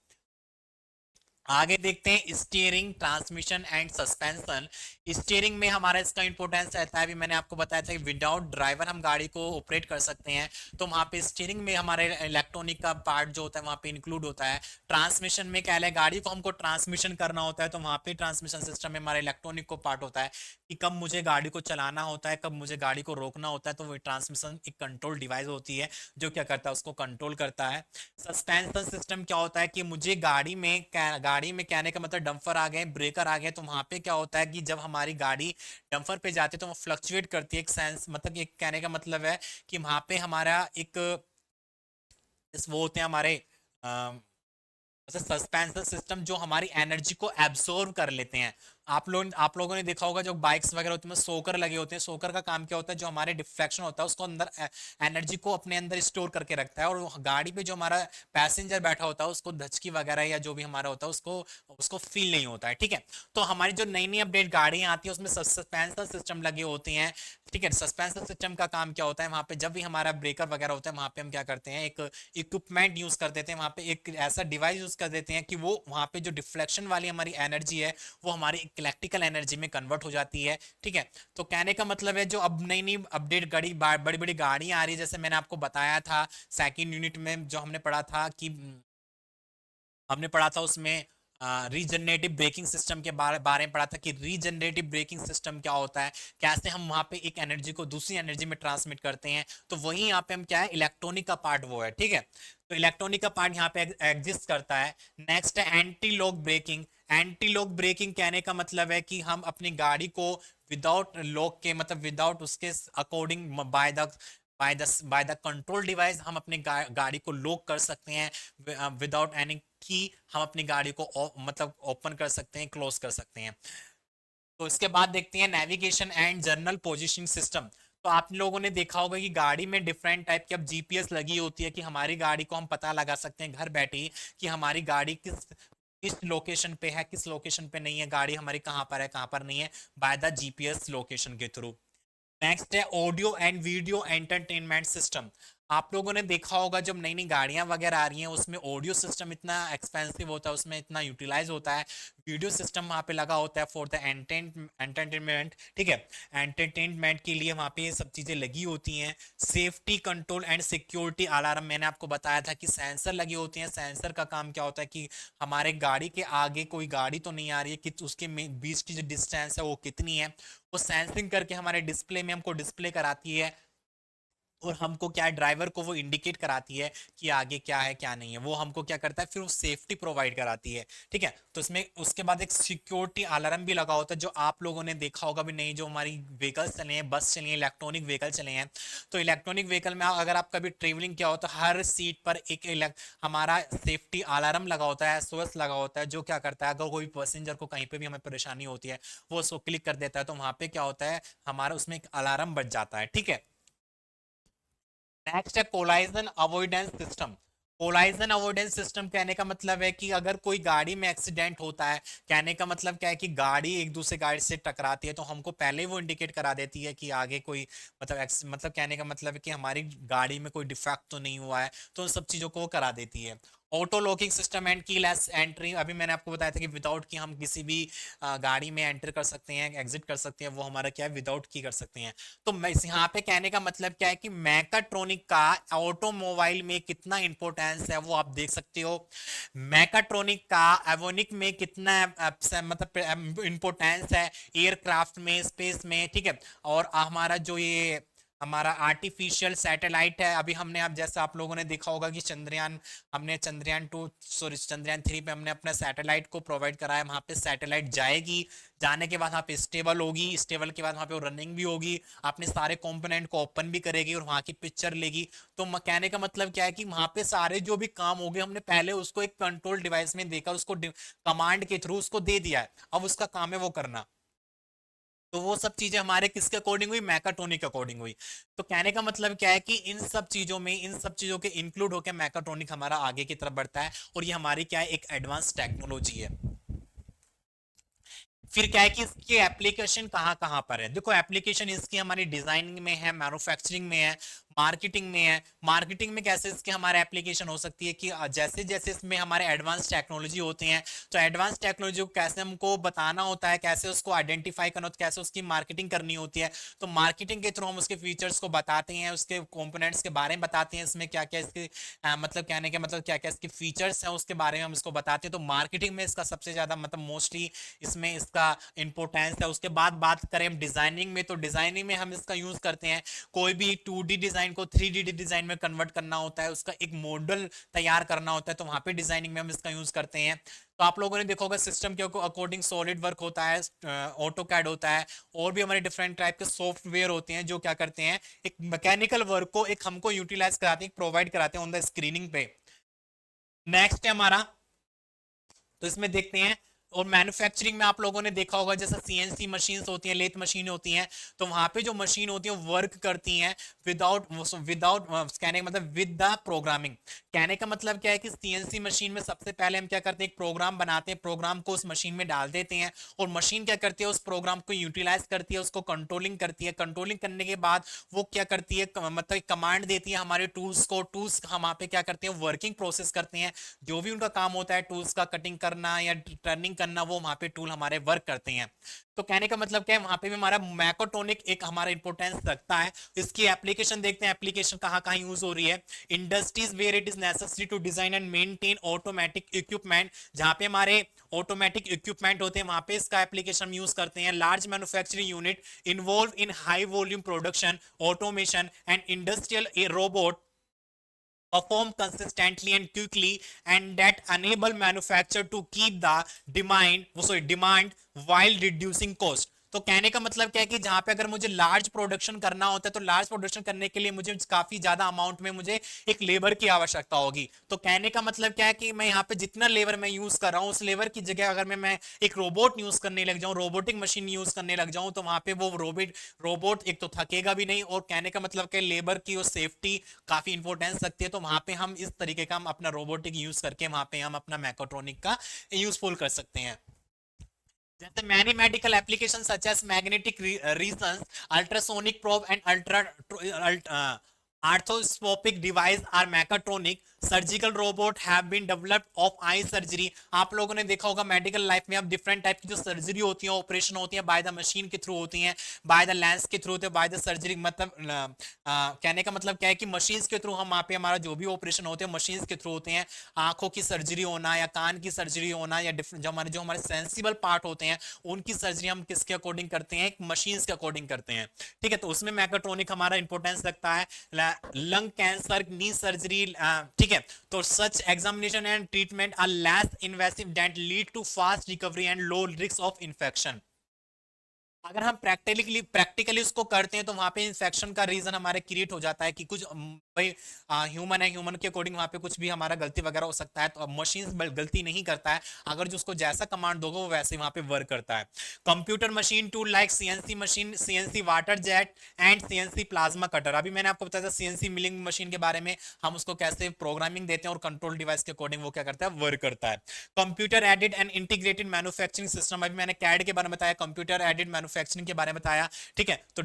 आगे देखते हैं steering, transmission and suspension. Steering में हमारा इसका इंपॉर्टेंस रहता है, अभी मैंने आपको बताया था कि विदाउट ड्राइवर हम गाड़ी को ऑपरेट कर सकते हैं, तो वहां पे स्टीयरिंग में हमारे इलेक्ट्रॉनिक का पार्ट जो होता है वहां पे इंक्लूड होता है। ट्रांसमिशन में क्या है, गाड़ी को हमको ट्रांसमिशन करना होता है, तो वहां पे ट्रांसमिशन सिस्टम में हमारे इलेक्ट्रॉनिक को पार्ट होता है कि कब मुझे गाड़ी को चलाना होता है, कब मुझे गाड़ी को रोकना होता है, तो वो ट्रांसमिशन एक कंट्रोल डिवाइस होती है जो क्या करता है, उसको कंट्रोल करता है। सस्पेंशन सिस्टम क्या होता है कि मुझे गाड़ी में कहने का मतलब डंपर आ गए, ब्रेकर आ गए, तो वहां पे क्या होता है कि जब हमारी गाड़ी डंपर पे जाती है तो वो फ्लक्चुएट करती है, एक सेंस मतलब एक कहने का मतलब है कि वहां पे हमारा एक वो होते हैं हमारे सस्पेंशन सिस्टम जो हमारी एनर्जी को एब्सॉर्ब कर लेते हैं। आप लोगों ने देखा होगा जो बाइक्स वगैरह होती है सोकर लगे होते हैं, सोकर का काम क्या होता है, जो हमारे डिफ्लेक्शन होता है उसको अंदर एनर्जी को अपने अंदर स्टोर करके रखता है, और गाड़ी पे जो हमारा पैसेंजर बैठा होता है उसको धचकी वगैरह या जो भी हमारा होता है उसको उसको फील नहीं होता है। ठीक है, तो हमारी जो नई नई अपडेट गाड़ियां आती है उसमें सस्पेंशन सिस्टम लगे होते हैं। ठीक है, सस्पेंशन सिस्टम का काम क्या होता है, वहां पे जब भी हमारा ब्रेकर वगैरह होता है वहां पे हम क्या करते हैं, एक इक्विपमेंट यूज कर देते हैं, वहां पे एक ऐसा डिवाइस यूज कर देते हैं कि वो वहां पे जो डिफ्लेक्शन वाली हमारी एनर्जी है वो हमारी इलेक्ट्रिकल एनर्जी में कन्वर्ट हो जाती है। ठीक है, तो कहने का मतलब है जो अब नई नई अपडेट बड़ी बड़ी गाड़ियां आ रही है, जैसे मैंने आपको बताया था सेकंड यूनिट में जो हमने पढ़ा था कि हमने पढ़ा था उसमें रीजनरेटिव ब्रेकिंग सिस्टम के बारे में पढ़ा था कि रीजनरेटिव ब्रेकिंग सिस्टम क्या होता है, कैसे हम वहां पे एक एनर्जी को दूसरी एनर्जी में ट्रांसमिट करते हैं। तो वही यहाँ पे हम क्या है, इलेक्ट्रॉनिक का पार्ट वो है। ठीक है, तो इलेक्ट्रॉनिक का पार्ट यहाँ पे एग्जिस्ट करता है। नेक्स्ट है anti lock braking. Anti lock braking कहने का मतलब है कि हम अपनी गाड़ी को विदाउट लॉक के मतलब विदाउट उसके according by the by the control device हम अपने गाड़ी को लॉक कर सकते हैं, विदाउट एनी की हम अपनी गाड़ी को मतलब ओपन कर सकते हैं, क्लोज कर सकते हैं। तो इसके बाद देखते हैं navigation and journal positioning system. तो आप लोगों ने देखा होगा कि गाड़ी में डिफरेंट टाइप की अब जीपीएस लगी होती है कि हमारी गाड़ी को हम पता लगा सकते हैं घर बैठे ही कि हमारी गाड़ी किस किस लोकेशन पे है, किस लोकेशन पे नहीं है, गाड़ी हमारी कहाँ पर है कहाँ पर नहीं है, बाय द जीपीएस लोकेशन के थ्रू। नेक्स्ट है audio and video entertainment system. आप लोगों ने देखा होगा जब नई नई गाड़ियां वगैरह आ रही हैं उसमें ऑडियो सिस्टम इतना एक्सपेंसिव होता है, उसमें इतना यूटिलाइज होता है, वीडियो सिस्टम वहाँ पे लगा होता है फॉर द एंटरटेनमेंट, ठीक है, एंटरटेनमेंट के लिए वहाँ पे ये सब चीज़ें लगी होती हैं। Safety control and security alarm, मैंने आपको बताया था कि सेंसर लगी होती हैं। सेंसर का काम क्या होता है कि हमारे गाड़ी के आगे कोई गाड़ी तो नहीं आ रही है, कि उसके बीच की जो डिस्टेंस है वो कितनी है, वो सेंसिंग करके हमारे डिस्प्ले में हमको डिस्प्ले कराती है, और हमको क्या है ड्राइवर को वो इंडिकेट कराती है कि आगे क्या है क्या नहीं है, वो हमको क्या करता है फिर वो सेफ्टी प्रोवाइड कराती है, ठीक है। तो इसमें उसके बाद एक सिक्योरिटी अलार्म भी लगा होता है, जो आप लोगों ने देखा होगा भी नहीं, जो हमारी व्हीकल्स चले हैं, बस चली है, इलेक्ट्रॉनिक व्हीकल चले हैं, तो इलेक्ट्रॉनिक व्हीकल में अगर आप कभी ट्रेवलिंग किया हो तो हर सीट पर एक हमारा सेफ्टी अलार्म लगा होता है, एसओएस लगा होता है, जो क्या करता है अगर कोई पैसेंजर को कहीं पे भी हमें परेशानी होती है वो उसको क्लिक कर देता है, तो वहां पे क्या होता है हमारा उसमें एक अलार्म बज जाता है, ठीक है। नेक्स्ट है collision avoidance system. Collision avoidance system कहने का मतलब है कि अगर कोई गाड़ी में एक्सीडेंट होता है, कहने का मतलब क्या है कि गाड़ी एक दूसरे गाड़ी से टकराती है तो हमको पहले वो इंडिकेट करा देती है कि आगे कोई मतलब कहने का मतलब है कि हमारी गाड़ी में कोई डिफेक्ट तो नहीं हुआ है, तो उन सब चीजों को वो करा देती है। Auto locking system and keyless entry, अभी मैंने आपको बताया था कि विदाउट की हम किसी भी गाड़ी में एंटर कर सकते हैं, एग्जिट कर सकते हैं, वो हमारा क्या है विदाउट की कर सकते हैं। तो मैं यहाँ पे कहने का मतलब क्या है कि मैकाट्रोनिक का ऑटोमोबाइल में कितना इंपॉर्टेंस है वो आप देख सकते हो। मैकाट्रोनिक का एवोनिक में कितना मतलब इंपॉर्टेंस है एयरक्राफ्ट में, स्पेस में, ठीक है। और हमारा जो ये हमारा आर्टिफिशियल सैटेलाइट है, अभी हमने आप जैसा आप लोगों ने देखा होगा कि चंद्रयान, हमने चंद्रयान 2 सॉरी चंद्रयान 3 पे हमने अपने सैटेलाइट को प्रोवाइड कराया, वहां पे सैटेलाइट जाएगी, जाने के बाद वहाँ पे स्टेबल होगी, स्टेबल के बाद वहाँ पे वो रनिंग भी होगी, अपने सारे कंपोनेंट को ओपन भी करेगी और वहाँ की पिक्चर लेगी। तो कहने का मतलब क्या है कि वहाँ पे सारे जो भी काम हो गए हमने पहले उसको एक कंट्रोल डिवाइस में देकर उसको कमांड के थ्रू उसको दे दिया है, अब उसका काम है वो करना। तो वो सब चीजें हमारे किसके अकॉर्डिंग हुई, मैकाट्रोनिक के अकॉर्डिंग हुई। तो कहने का मतलब क्या है कि इन सब चीजों में, इन सब चीजों के इंक्लूड होकर मैकाट्रोनिक हमारा आगे की तरफ बढ़ता है, और ये हमारी क्या है एक एडवांस टेक्नोलॉजी है। फिर क्या है कि इसके एप्लीकेशन कहाँ कहाँ पर है, देखो एप्लीकेशन इसकी हमारी डिजाइनिंग में है, मैन्युफैक्चरिंग में है, मार्केटिंग में है। मार्केटिंग में कैसे इसके हमारे एप्लीकेशन हो सकती है कि जैसे जैसे इसमें हमारे एडवांस टेक्नोलॉजी होती हैं, तो एडवांस टेक्नोलॉजी को कैसे हमको बताना होता है, कैसे उसको आइडेंटिफाई करना होता है, कैसे उसकी मार्केटिंग करनी होती है, तो मार्केटिंग के थ्रू हम उसके फीचर्स को बताते हैं, उसके कंपोनेंट्स के बारे में बताते हैं, इसमें क्या क्या इसके मतलब कहने के मतलब क्या क्या इसके फीचर्स हैं उसके बारे में हम इसको बताते हैं। तो मार्केटिंग में इसका सबसे ज्यादा मतलब मोस्टली इसमें इसका इंपॉर्टेंस है। उसके बाद बात करें हम डिजाइनिंग में, तो डिजाइनिंग में हम इसका यूज करते हैं, कोई भी 2D डिजाइन को 3D डिजाइन में कन्वर्ट करना होता है, उसका एक मॉडल तैयार करना होता है, तो वहां पे डिजाइनिंग में हम इसका यूज करते हैं। तो आप लोगों ने देखा होगा सिस्टम के अकॉर्डिंग सॉलिड वर्क होता है, ऑटो कैड होता है, और भी हमारे डिफरेंट टाइप के सॉफ्टवेयर होते हैं जो क्या करते हैं एक मैकेनिकल वर्क को एक हमको यूटिलाइज कराते हैं, प्रोवाइड कराते हैं ऑन द स्क्रीनिंग पे। नेक्स्ट है हमारा, तो इसमें देखते हैं, और मैन्युफैक्चरिंग में आप लोगों ने देखा होगा जैसे सीएनसी मशीन्स होती हैं, लेथ मशीन होती हैं, तो वहां पे जो मशीन होती है वर्क करती हैं विदाउट विदाउट कहने का मतलब विद द प्रोग्रामिंग। कहने का मतलब क्या है कि सीएनसी मशीन में सबसे पहले हम क्या करते हैं एक प्रोग्राम बनाते हैं, प्रोग्राम को उस मशीन में डाल देते हैं, और मशीन क्या करती है उस प्रोग्राम को यूटिलाइज करती है, उसको कंट्रोलिंग करती है, कंट्रोलिंग करने के बाद वो क्या करती है मतलब कमांड देती है हमारे टूल्स को, टूल्स हम वहां पे क्या करते हैं वर्किंग प्रोसेस करते हैं, जो भी उनका काम होता है टूल्स का कटिंग करना या टर्निंग करना, वो वहां पे टूल हमारे वर्क करते हैं। तो कहने का मतलब क्या है वहां पे भी हमारा मैकोटोनिक एक हमारा इंपोर्टेंस रखता है। इसकी एप्लीकेशन देखते हैं, एप्लीकेशन कहां कहां यूज हो रही है। Industries where it is necessary to design and maintain automatic equipment, जहां पे हमारे ऑटोमेटिक इक्विपमेंट होते हैं वहां पे इसका एप्लीकेशन यूज करते हैं। Large manufacturing unit involve in high volume production, automation and industrial robot perform consistently and quickly, and that enable manufacturer to keep the demand while reducing cost। तो कहने का मतलब क्या है कि जहां पे अगर मुझे लार्ज प्रोडक्शन करना होता है तो लार्ज प्रोडक्शन करने के लिए मुझे काफी ज्यादा अमाउंट में मुझे एक लेबर की आवश्यकता होगी। तो कहने का मतलब क्या है कि मैं यहाँ पे जितना लेबर मैं यूज कर रहा हूँ उस लेबर की जगह अगर मैं एक रोबोट यूज करने लग जाऊं, रोबोटिक मशीन यूज करने लग जाऊं, तो वहां पे वो रोबोट एक तो थकेगा भी नहीं, और कहने का मतलब कि लेबर की वो सेफ्टी काफी इंपॉर्टेंस रखती है। तो वहां पे हम इस तरीके का हम अपना रोबोटिक यूज करके वहां पे हम अपना मैकाट्रॉनिक का यूजफुल कर सकते हैं। जैसे many medical application such as magnetic regions, ultrasonic probe and ultra arthroscopic device are mechatronic, surgical robot have been developed of eye surgery. आप लोगों ने देखा होगा मेडिकल लाइफ में अब डिफरेंट टाइप की जो सर्जरी होती है, ऑपरेशन होती है, बाय द मशीन के थ्रू होती हैं, बाय द लेंस के थ्रू, बाय द सर्जरी। मतलब कहने का मतलब क्या है कि मशीन के थ्रू हम वहाँ पे हमारा जो भी ऑपरेशन होते हैं मशीन के थ्रू होते हैं। आंखों की सर्जरी होना या कान की सर्जरी होना या जो हमारे सेंसिबल पार्ट होते हैं उनकी सर्जरी हम किसके अकॉर्डिंग करते हैं, मशीन के अकॉर्डिंग करते हैं। ठीक है, तो उसमें मैकाट्रॉनिक हमारा इंपॉर्टेंस रखता है। लंग कैंसर, नी सर्जरी, ठीक है, तो such examination and treatment are less invasive that lead to fast recovery and low risk of infection. अगर हम प्रैक्टिकली उसको करते हैं तो वहां पे इन्फेक्शन का रीजन हमारे क्रिएट हो जाता है कि कुछ भाई ह्यूमन है, ह्यूमन के अकॉर्डिंग वहां पे कुछ भी हमारा गलती वगैरह हो सकता है। तो मशीन गलती नहीं करता है, अगर जो उसको जैसा कमांड दोगे वो वैसे वहां पे वर्क करता है। Computer machine tool like CNC machine, CNC water jet and CNC plasma cutter. अभी मैंने आपको बताया था सीएनसी मिलिंग मशीन के बारे में, हम उसको कैसे प्रोग्रामिंग देते हैं और कंट्रोल डिवाइस के अकॉर्डिंग वो क्या करता है, वर्क करता है। Computer aided and integrated manufacturing system, अभी मैंने कैड के बारे में बताया, कंप्यूटर एडेड मैन्युफैक्चरिंग के बारे में बताया। ठीक है, तो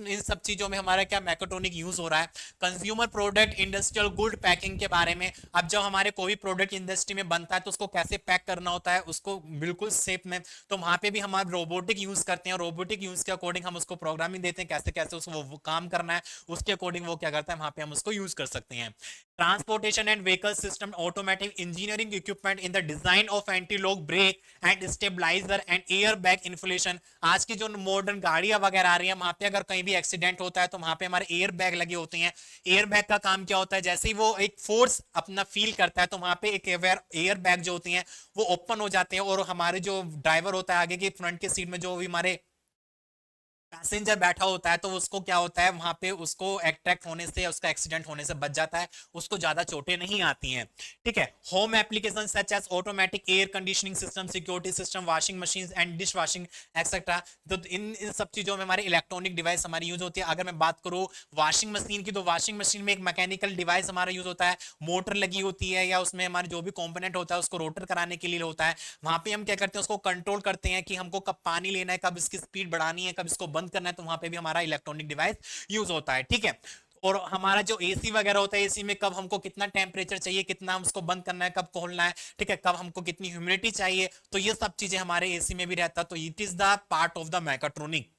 इन सब चीजों में हमारा क्या मैकाट्रॉनिक यूज हो रहा है। Consumer product industrial good packing के बारे में, अब जब हमारे कोई भी प्रोडक्ट इंडस्ट्री में बनता है तो उसको कैसे पैक करना होता है, उसको बिल्कुल सेफ में, तो वहां पे भी हम रोबोटिक यूज करते हैं। रोबोटिक यूज के अकॉर्डिंग हम उसको प्रोग्रामिंग देते हैं कैसे कैसे उसको वो काम करना है, उसके अकॉर्डिंग वो क्या करता है, वहां पे हम उसको यूज कर सकते हैं। Transportation and vehicle system automatic engineering equipment in the design of anti lock brake and stabiliser and air bag inflation. आज की जो मॉडर्न गाड़ियां वगैरह आ रही है वहां पे अगर कहीं भी एक्सीडेंट होता है तो वहां पे हमारे एयर बैग लगे होते हैं। एयर बैग का काम क्या होता है, जैसे ही वो एक फोर्स अपना फील करता है तो वहां पे एक एयर बैग जो होती हैं वो ओपन हो जाते हैं, और हमारे जो ड्राइवर होता है आगे की फ्रंट के सीट में जो भी हमारे पैसेंजर बैठा होता है तो उसको क्या होता है वहां पे उसको अट्रैक्ट होने से, उसका एक्सीडेंट होने से बच जाता है, उसको ज्यादा चोटें नहीं आती हैं। ठीक है, home application such as automatic air conditioning system, security system, washing machine and dish washing etcetera. तो इन सब चीजों में हमारी इलेक्ट्रॉनिक डिवाइस हमारी यूज होती है। अगर मैं बात करूं वॉशिंग मशीन की, तो वॉशिंग मशीन में एक मैकेनिकल डिवाइस हमारा यूज होता है, मोटर लगी होती है या उसमें हमारे जो भी कंपोनेंट होता है उसको रोटर कराने के लिए होता है। वहां पे हम क्या करते हैं, उसको कंट्रोल करते हैं कि हमको कब पानी लेना है, कब इसकी स्पीड बढ़ानी है, कब इसको बंद करना है, तो वहां पे भी हमारा इलेक्ट्रॉनिक डिवाइस यूज होता है। ठीक है, और हमारा जो एसी वगैरह होता है, एसी में कब हमको कितना टेम्परेचर चाहिए, कितना हम उसको बंद करना है, कब खोलना है, ठीक है, कब हमको कितनी ह्यूमिडिटी चाहिए, तो ये सब चीजें हमारे एसी में भी रहता है। तो it is the part of the mechatronic.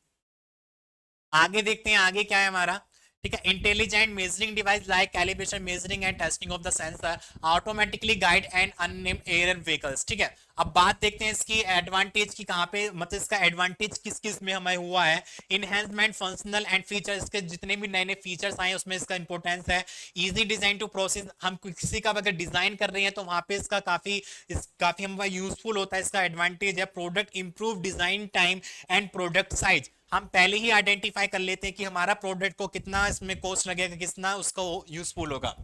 आगे देखते हैं आगे क्या है हमारा। ठीक है, intelligent measuring device like calibration, measuring and testing of the sensor, automatically guide and unmanned air vehicles. ठीक है, अब बात देखते हैं इसकी एडवांटेज की, कहां पे मतलब इसका एडवांटेज किस किस में हमें हुआ है। इनहेंसमेंट फंक्शनल एंड फीचर, इसके जितने भी नए नए फीचर्स आए उसमें इसका इंपॉर्टेंस है। इजी डिजाइन टू प्रोसेस, हम किसी का अगर डिजाइन कर रहे हैं तो वहां पे इसका काफी हमें यूजफुल होता है। इसका एडवांटेज है product improve design time and product size. हम पहले ही आइडेंटिफाई कर लेते हैं कि हमारा प्रोडक्ट को कितना इसमें कॉस्ट लगेगा, कितना उसको यूजफुल होगा।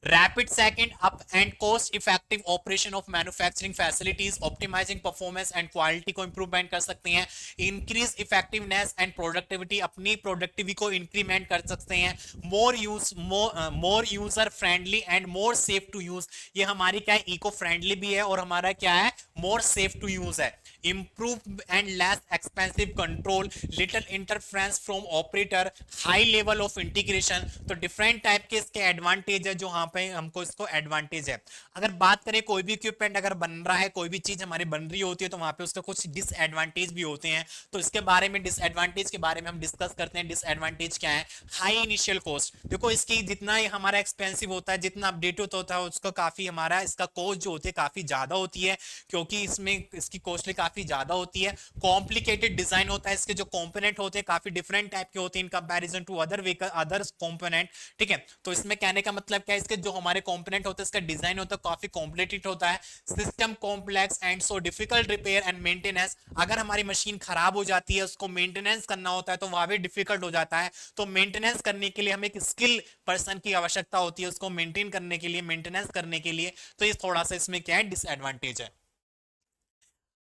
Rapid second up and cost effective operation of manufacturing facilities, optimizing performance and quality को improvement कर सकते हैं। Increase effectiveness and productivity, अपनी productivity को increment कर सकते हैं। More user friendly and more safe to use, ये हमारी क्या है, eco friendly भी है और हमारा क्या है, more safe to use है। Improve and less expensive control, little interference from operator, high level of integration। तो different type के इसके advantage है जो पे हमको इसको एडवांटेज है। अगर बात करें कोई भी इक्विपमेंट अगर बन रहा है, कोई भी चीज हमारी बन रही होती है, तो वहां पे उसके कुछ डिसएडवांटेज भी होते हैं। तो इसके बारे में, डिसएडवांटेज के बारे में हम डिस्कस करते हैं। डिसएडवांटेज क्या है, हाई इनिशियल कॉस्ट। देखो इसकी जितना हमारा एक्सपेंसिव होता है, जितना अपडेटेड होता है, उसका काफी हमारा इसका कॉस्ट जो होती है काफी ज्यादा होती है, क्योंकि इसमें इसकी कॉस्टली काफी काफी ज्यादा होती है, कॉम्प्लिकेटेड डिजाइन होता है, इसके जो कंपोनेंट होते हैं काफी डिफरेंट टाइप के होते हैं in comparison to other vehicle other component, ठीक है। तो इसमें कहने का मतलब क्या है, इसके जो हमारे कंपोनेंट होते हैं इसका डिजाइन होता है काफी कॉम्प्लिकेटेड होता है, system complex and so difficult repair and maintenance. अगर हमारी मशीन खराब हो जाती है उसको मेंटेनेंस करना होता है तो वहां भी डिफिकल्ट हो जाता है, तो मेंटेनेंस करने के लिए हमें एक स्किल पर्सन की आवश्यकता होती है उसको मेंटेन करने के लिए, मेंटेनेंस करने के लिए। तो ये थोड़ा सा इसमें क्या है डिसएडवांटेज है।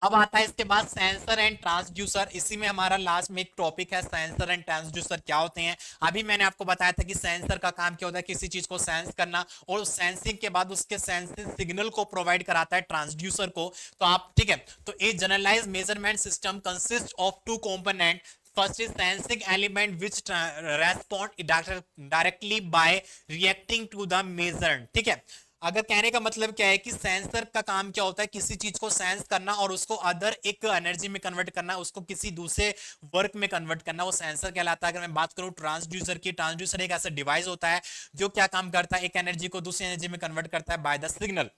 अब आता है इसके बाद सेंसर एंड ट्रांसड्यूसर, इसी में हमारा लास्ट में एक टॉपिक है सेंसर एंड ट्रांसड्यूसर क्या होते हैं। अभी मैंने आपको बताया था कि सेंसर का काम क्या होता है, किसी चीज को सेंस करना, और उस सेंसिंग के बाद उसके सेंसिंग सिग्नल को प्रोवाइड कराता है ट्रांसड्यूसर को। तो आप ठीक है, तो a generalise measurement system consist of two component, first is sensing element which respond directly by reacting to the measured, ठीक है। अगर कहने का मतलब क्या है कि सेंसर का काम क्या होता है, किसी चीज को सेंस करना और उसको अदर एक एनर्जी में कन्वर्ट करना, उसको किसी दूसरे वर्क में कन्वर्ट करना, वो सेंसर कहलाता है। अगर मैं बात करूं ट्रांसड्यूसर की, ट्रांसड्यूसर एक ऐसा डिवाइस होता है जो क्या काम करता है, एक एनर्जी को दूसरी एनर्जी में कन्वर्ट करता है बाय द सिग्नल।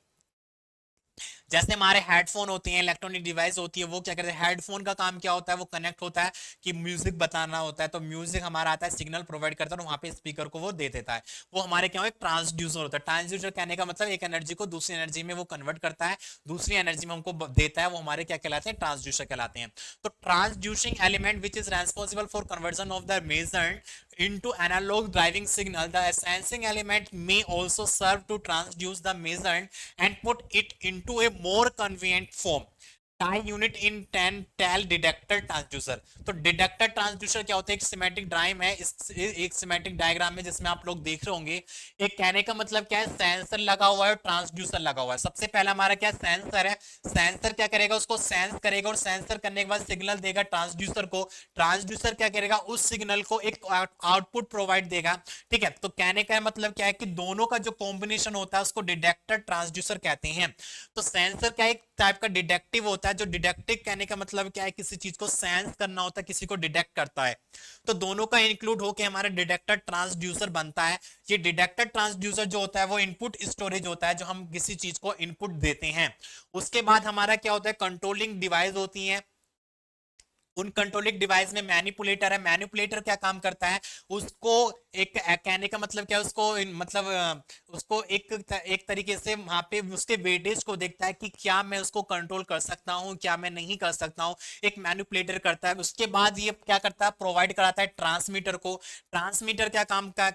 जैसे हमारे हेडफोन होते हैं, इलेक्ट्रॉनिक डिवाइस होती है, वो क्या करते हैं, हेडफोन का काम क्या होता है, वो कनेक्ट होता है कि म्यूजिक बताना होता है, तो म्यूजिक हमारा आता है, सिग्नल प्रोवाइड करता है और वहां पे स्पीकर को वो दे देता है, वो हमारे क्या हो, एक ट्रांसड्यूसर होता है। ट्रांसड्यूसर कहने का मतलब एक एनर्जी को दूसरी एनर्जी में वो कन्वर्ट करता है, दूसरी एनर्जी में हमको देता है, वो हमारे क्या कहलाते हैं, ट्रांसड्यूसर कहलाते हैं। तो transducing element which is responsible for conversion of the measured into analog driving signal, the sensing element may also serve to transduce the measured and put it into a more convenient form. Tie unit in 10 tail detector transducer. तो detector transducer क्या होता है, एक symmetric diagram है, इस एक symmetric diagram में जिसमें आप लोग देख रहे होंगे, एक कहने का मतलब क्या है, सेंसर लगा हुआ है, ट्रांसड्यूसर लगा हुआ है। सबसे पहला हमारा क्या सेंसर है, सेंसर क्या करेगा, उसको सेंस करेगा और सेंसर करने के बाद सिग्नल देगा ट्रांसड्यूसर को, ट्रांसड्यूसर क्या करेगा, उस सिग्नल को एक आउटपुट प्रोवाइड देगा, ठीक है। तो कहने का मतलब क्या है कि दोनों का जो कॉम्बिनेशन होता है उसको डिटेक्टर ट्रांसड्यूसर कहते हैं। तो सेंसर क्या एक टाइप का डिटेक्टिव होता है, जो डिटेक्टिव कहने का मतलब क्या है, किसी चीज को सेंस करना होता है, किसी को डिटेक्ट करता है, तो दोनों का इंक्लूड होके हमारा डिटेक्टर ट्रांसड्यूसर बनता है। ये डिटेक्टर ट्रांसड्यूसर जो होता है वो इनपुट स्टोरेज होता है, जो हम किसी चीज को इनपुट देते हैं। उसके बाद हमारा क्या होता है, कंट्रोलिंग डिवाइस होती है, उन कंट्रोलिंग डिवाइस में मैनिपुलेटर है। मैनिपुलेटर क्या काम करता है, उसको एक कहने का मतलब क्या है, उसको मतलब उसको एक तरीके से वहां पे उसके वेटेज को देखता है कि क्या मैं उसको कंट्रोल कर सकता हूं, क्या मैं नहीं कर सकता हूं, एक मैनिपुलेटर करता है। उसके बाद ये क्या करता है, प्रोवाइड कराता है ट्रांसमीटर को। ट्रांसमीटर क्या काम का,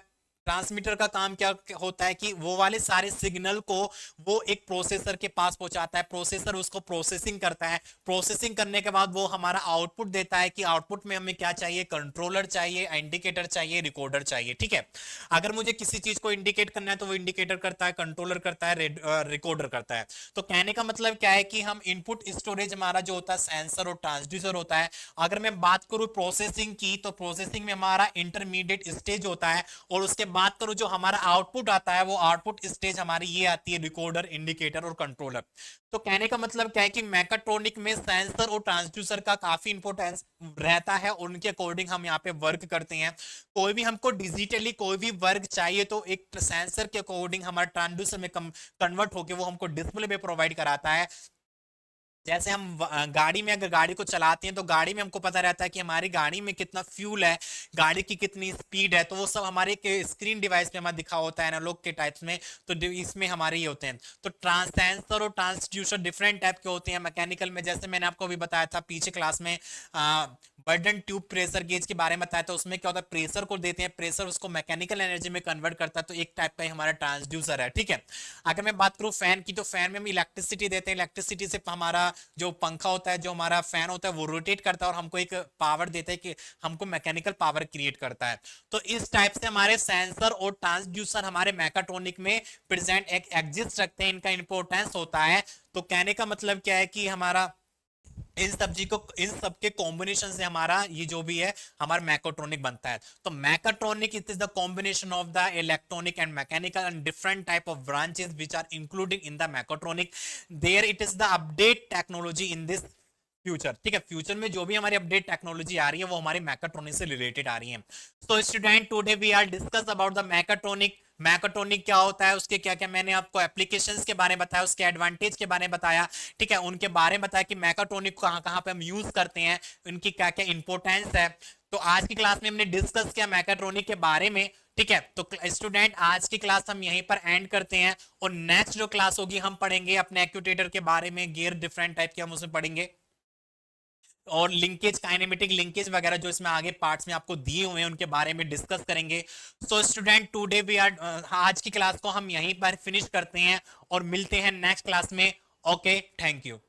ट्रांसमीटर का काम क्या होता है कि वो वाले सारे सिग्नल को वो एक प्रोसेसर के पास पहुंचाता है, प्रोसेसर उसको प्रोसेसिंग करता है, प्रोसेसिंग करने के बाद वो हमारा आउटपुट देता है कि आउटपुट में हमें क्या चाहिए, कंट्रोलर चाहिए, इंडिकेटर चाहिए, रिकॉर्डर चाहिए, ठीक है। अगर मुझे किसी चीज को इंडिकेट करना है तो वो इंडिकेटर करता है, कंट्रोलर करता है, रिकॉर्डर करता है। तो कहने का मतलब क्या है कि हम इनपुट स्टोरेज हमारा जो होता है सेंसर और ट्रांसड्यूसर होता है। अगर मैं बात करूं प्रोसेसिंग की, तो प्रोसेसिंग में हमारा इंटरमीडिएट स्टेज होता है, और उसके बात करूं जो हमारा आउटपुट आता है, वो आउटपुट स्टेज हमारी ये आती है, रिकॉर्डर, इंडिकेटर और कंट्रोलर। तो कहने का मतलब क्या है कि मैकाट्रॉनिक में सेंसर और ट्रांसड्यूसर का काफी इंपॉर्टेंस रहता है, उनके अकॉर्डिंग हम यहाँ पे वर्क करते हैं। कोई भी हमको डिजिटली कोई भी वर्क चाहिए तो एक सेंसर के अकॉर्डिंग हमारा ट्रांसड्यूसर में कन्वर्ट होकर वो हमको डिस्प्ले पे प्रोवाइड कराता है। जैसे हम गाड़ी में अगर गाड़ी को चलाते हैं तो गाड़ी में हमको पता रहता है कि हमारी गाड़ी में कितना फ्यूल है, गाड़ी की कितनी स्पीड है, तो वो सब हमारे एक स्क्रीन डिवाइस पे हमारा दिखा होता है एनालॉग के टाइप्स में। तो इसमें हमारे ये होते हैं। तो ट्रांससेंसर और ट्रांसड्यूसर डिफरेंट टाइप के होते हैं। मैकेनिकल में जैसे मैंने आपको अभी बताया था पीछे क्लास में, बर्डन ट्यूब प्रेशर गेज के बारे में बताया था, उसमें क्या होता है, प्रेशर को देते हैं, प्रेशर उसको मैकेनिकल एनर्जी में कन्वर्ट करता है, तो एक टाइप का ही हमारा ट्रांसड्यूसर है, ठीक है। अगर मैं बात करूं फैन की, तो फैन में हम इलेक्ट्रिसिटी देते हैं, इलेक्ट्रिसिटी से हमारा जो पंखा होता है, जो हमारा फैन होता है, वो रोटेट करता है और हमको एक पावर देता है कि हमको मैकेनिकल पावर क्रिएट करता है। तो इस टाइप से हमारे सेंसर और ट्रांसड्यूसर हमारे मैकाट्रॉनिक में प्रेजेंट एक एग्जिस्ट रखते हैं, इनका इंपॉर्टेंस होता है। तो कहने का मतलब क्या है कि हमारा इन सब के कॉम्बिनेशन से हमारा ये जो भी है हमारा मैकाट्रॉनिक बनता है। तो mechatronic it is the combination of the electronic and mechanical and different type of branches which are included in the mechatronic. There it is the update technology in this future, ठीक है। फ्यूचर में जो भी हमारी update technology आ रही है वो हमारी मैकाट्रॉनिक से रिलेटेड आ रही है। So student, today we are discuss about the mechatronic mechatronic क्या होता है, उसके क्या क्या मैंने आपको एप्लीकेशंस के बारे में बताया, उसके एडवांटेज के बारे में बताया, ठीक है, उनके बारे में बताया कि मैकाट्रॉनिक को कहाँ कहाँ पे हम यूज करते हैं, उनकी क्या क्या इंपॉर्टेंस है। तो आज की क्लास में हमने डिस्कस किया मैकाट्रॉनिक के बारे में, ठीक है। तो स्टूडेंट आज की क्लास हम यहीं पर एंड करते हैं, और नेक्स्ट जो क्लास होगी हम पढ़ेंगे अपने एक्ट्यूएटर के बारे में, गियर डिफरेंट टाइप के हम उसमें पढ़ेंगे, और लिंकेज, काइनेमेटिक लिंकेज वगैरह जो इसमें आगे पार्ट्स में आपको दिए हुए हैं उनके बारे में डिस्कस करेंगे। So student today we are, आज की क्लास को हम यहीं पर फिनिश करते हैं और मिलते हैं नेक्स्ट क्लास में। Okay, thank you.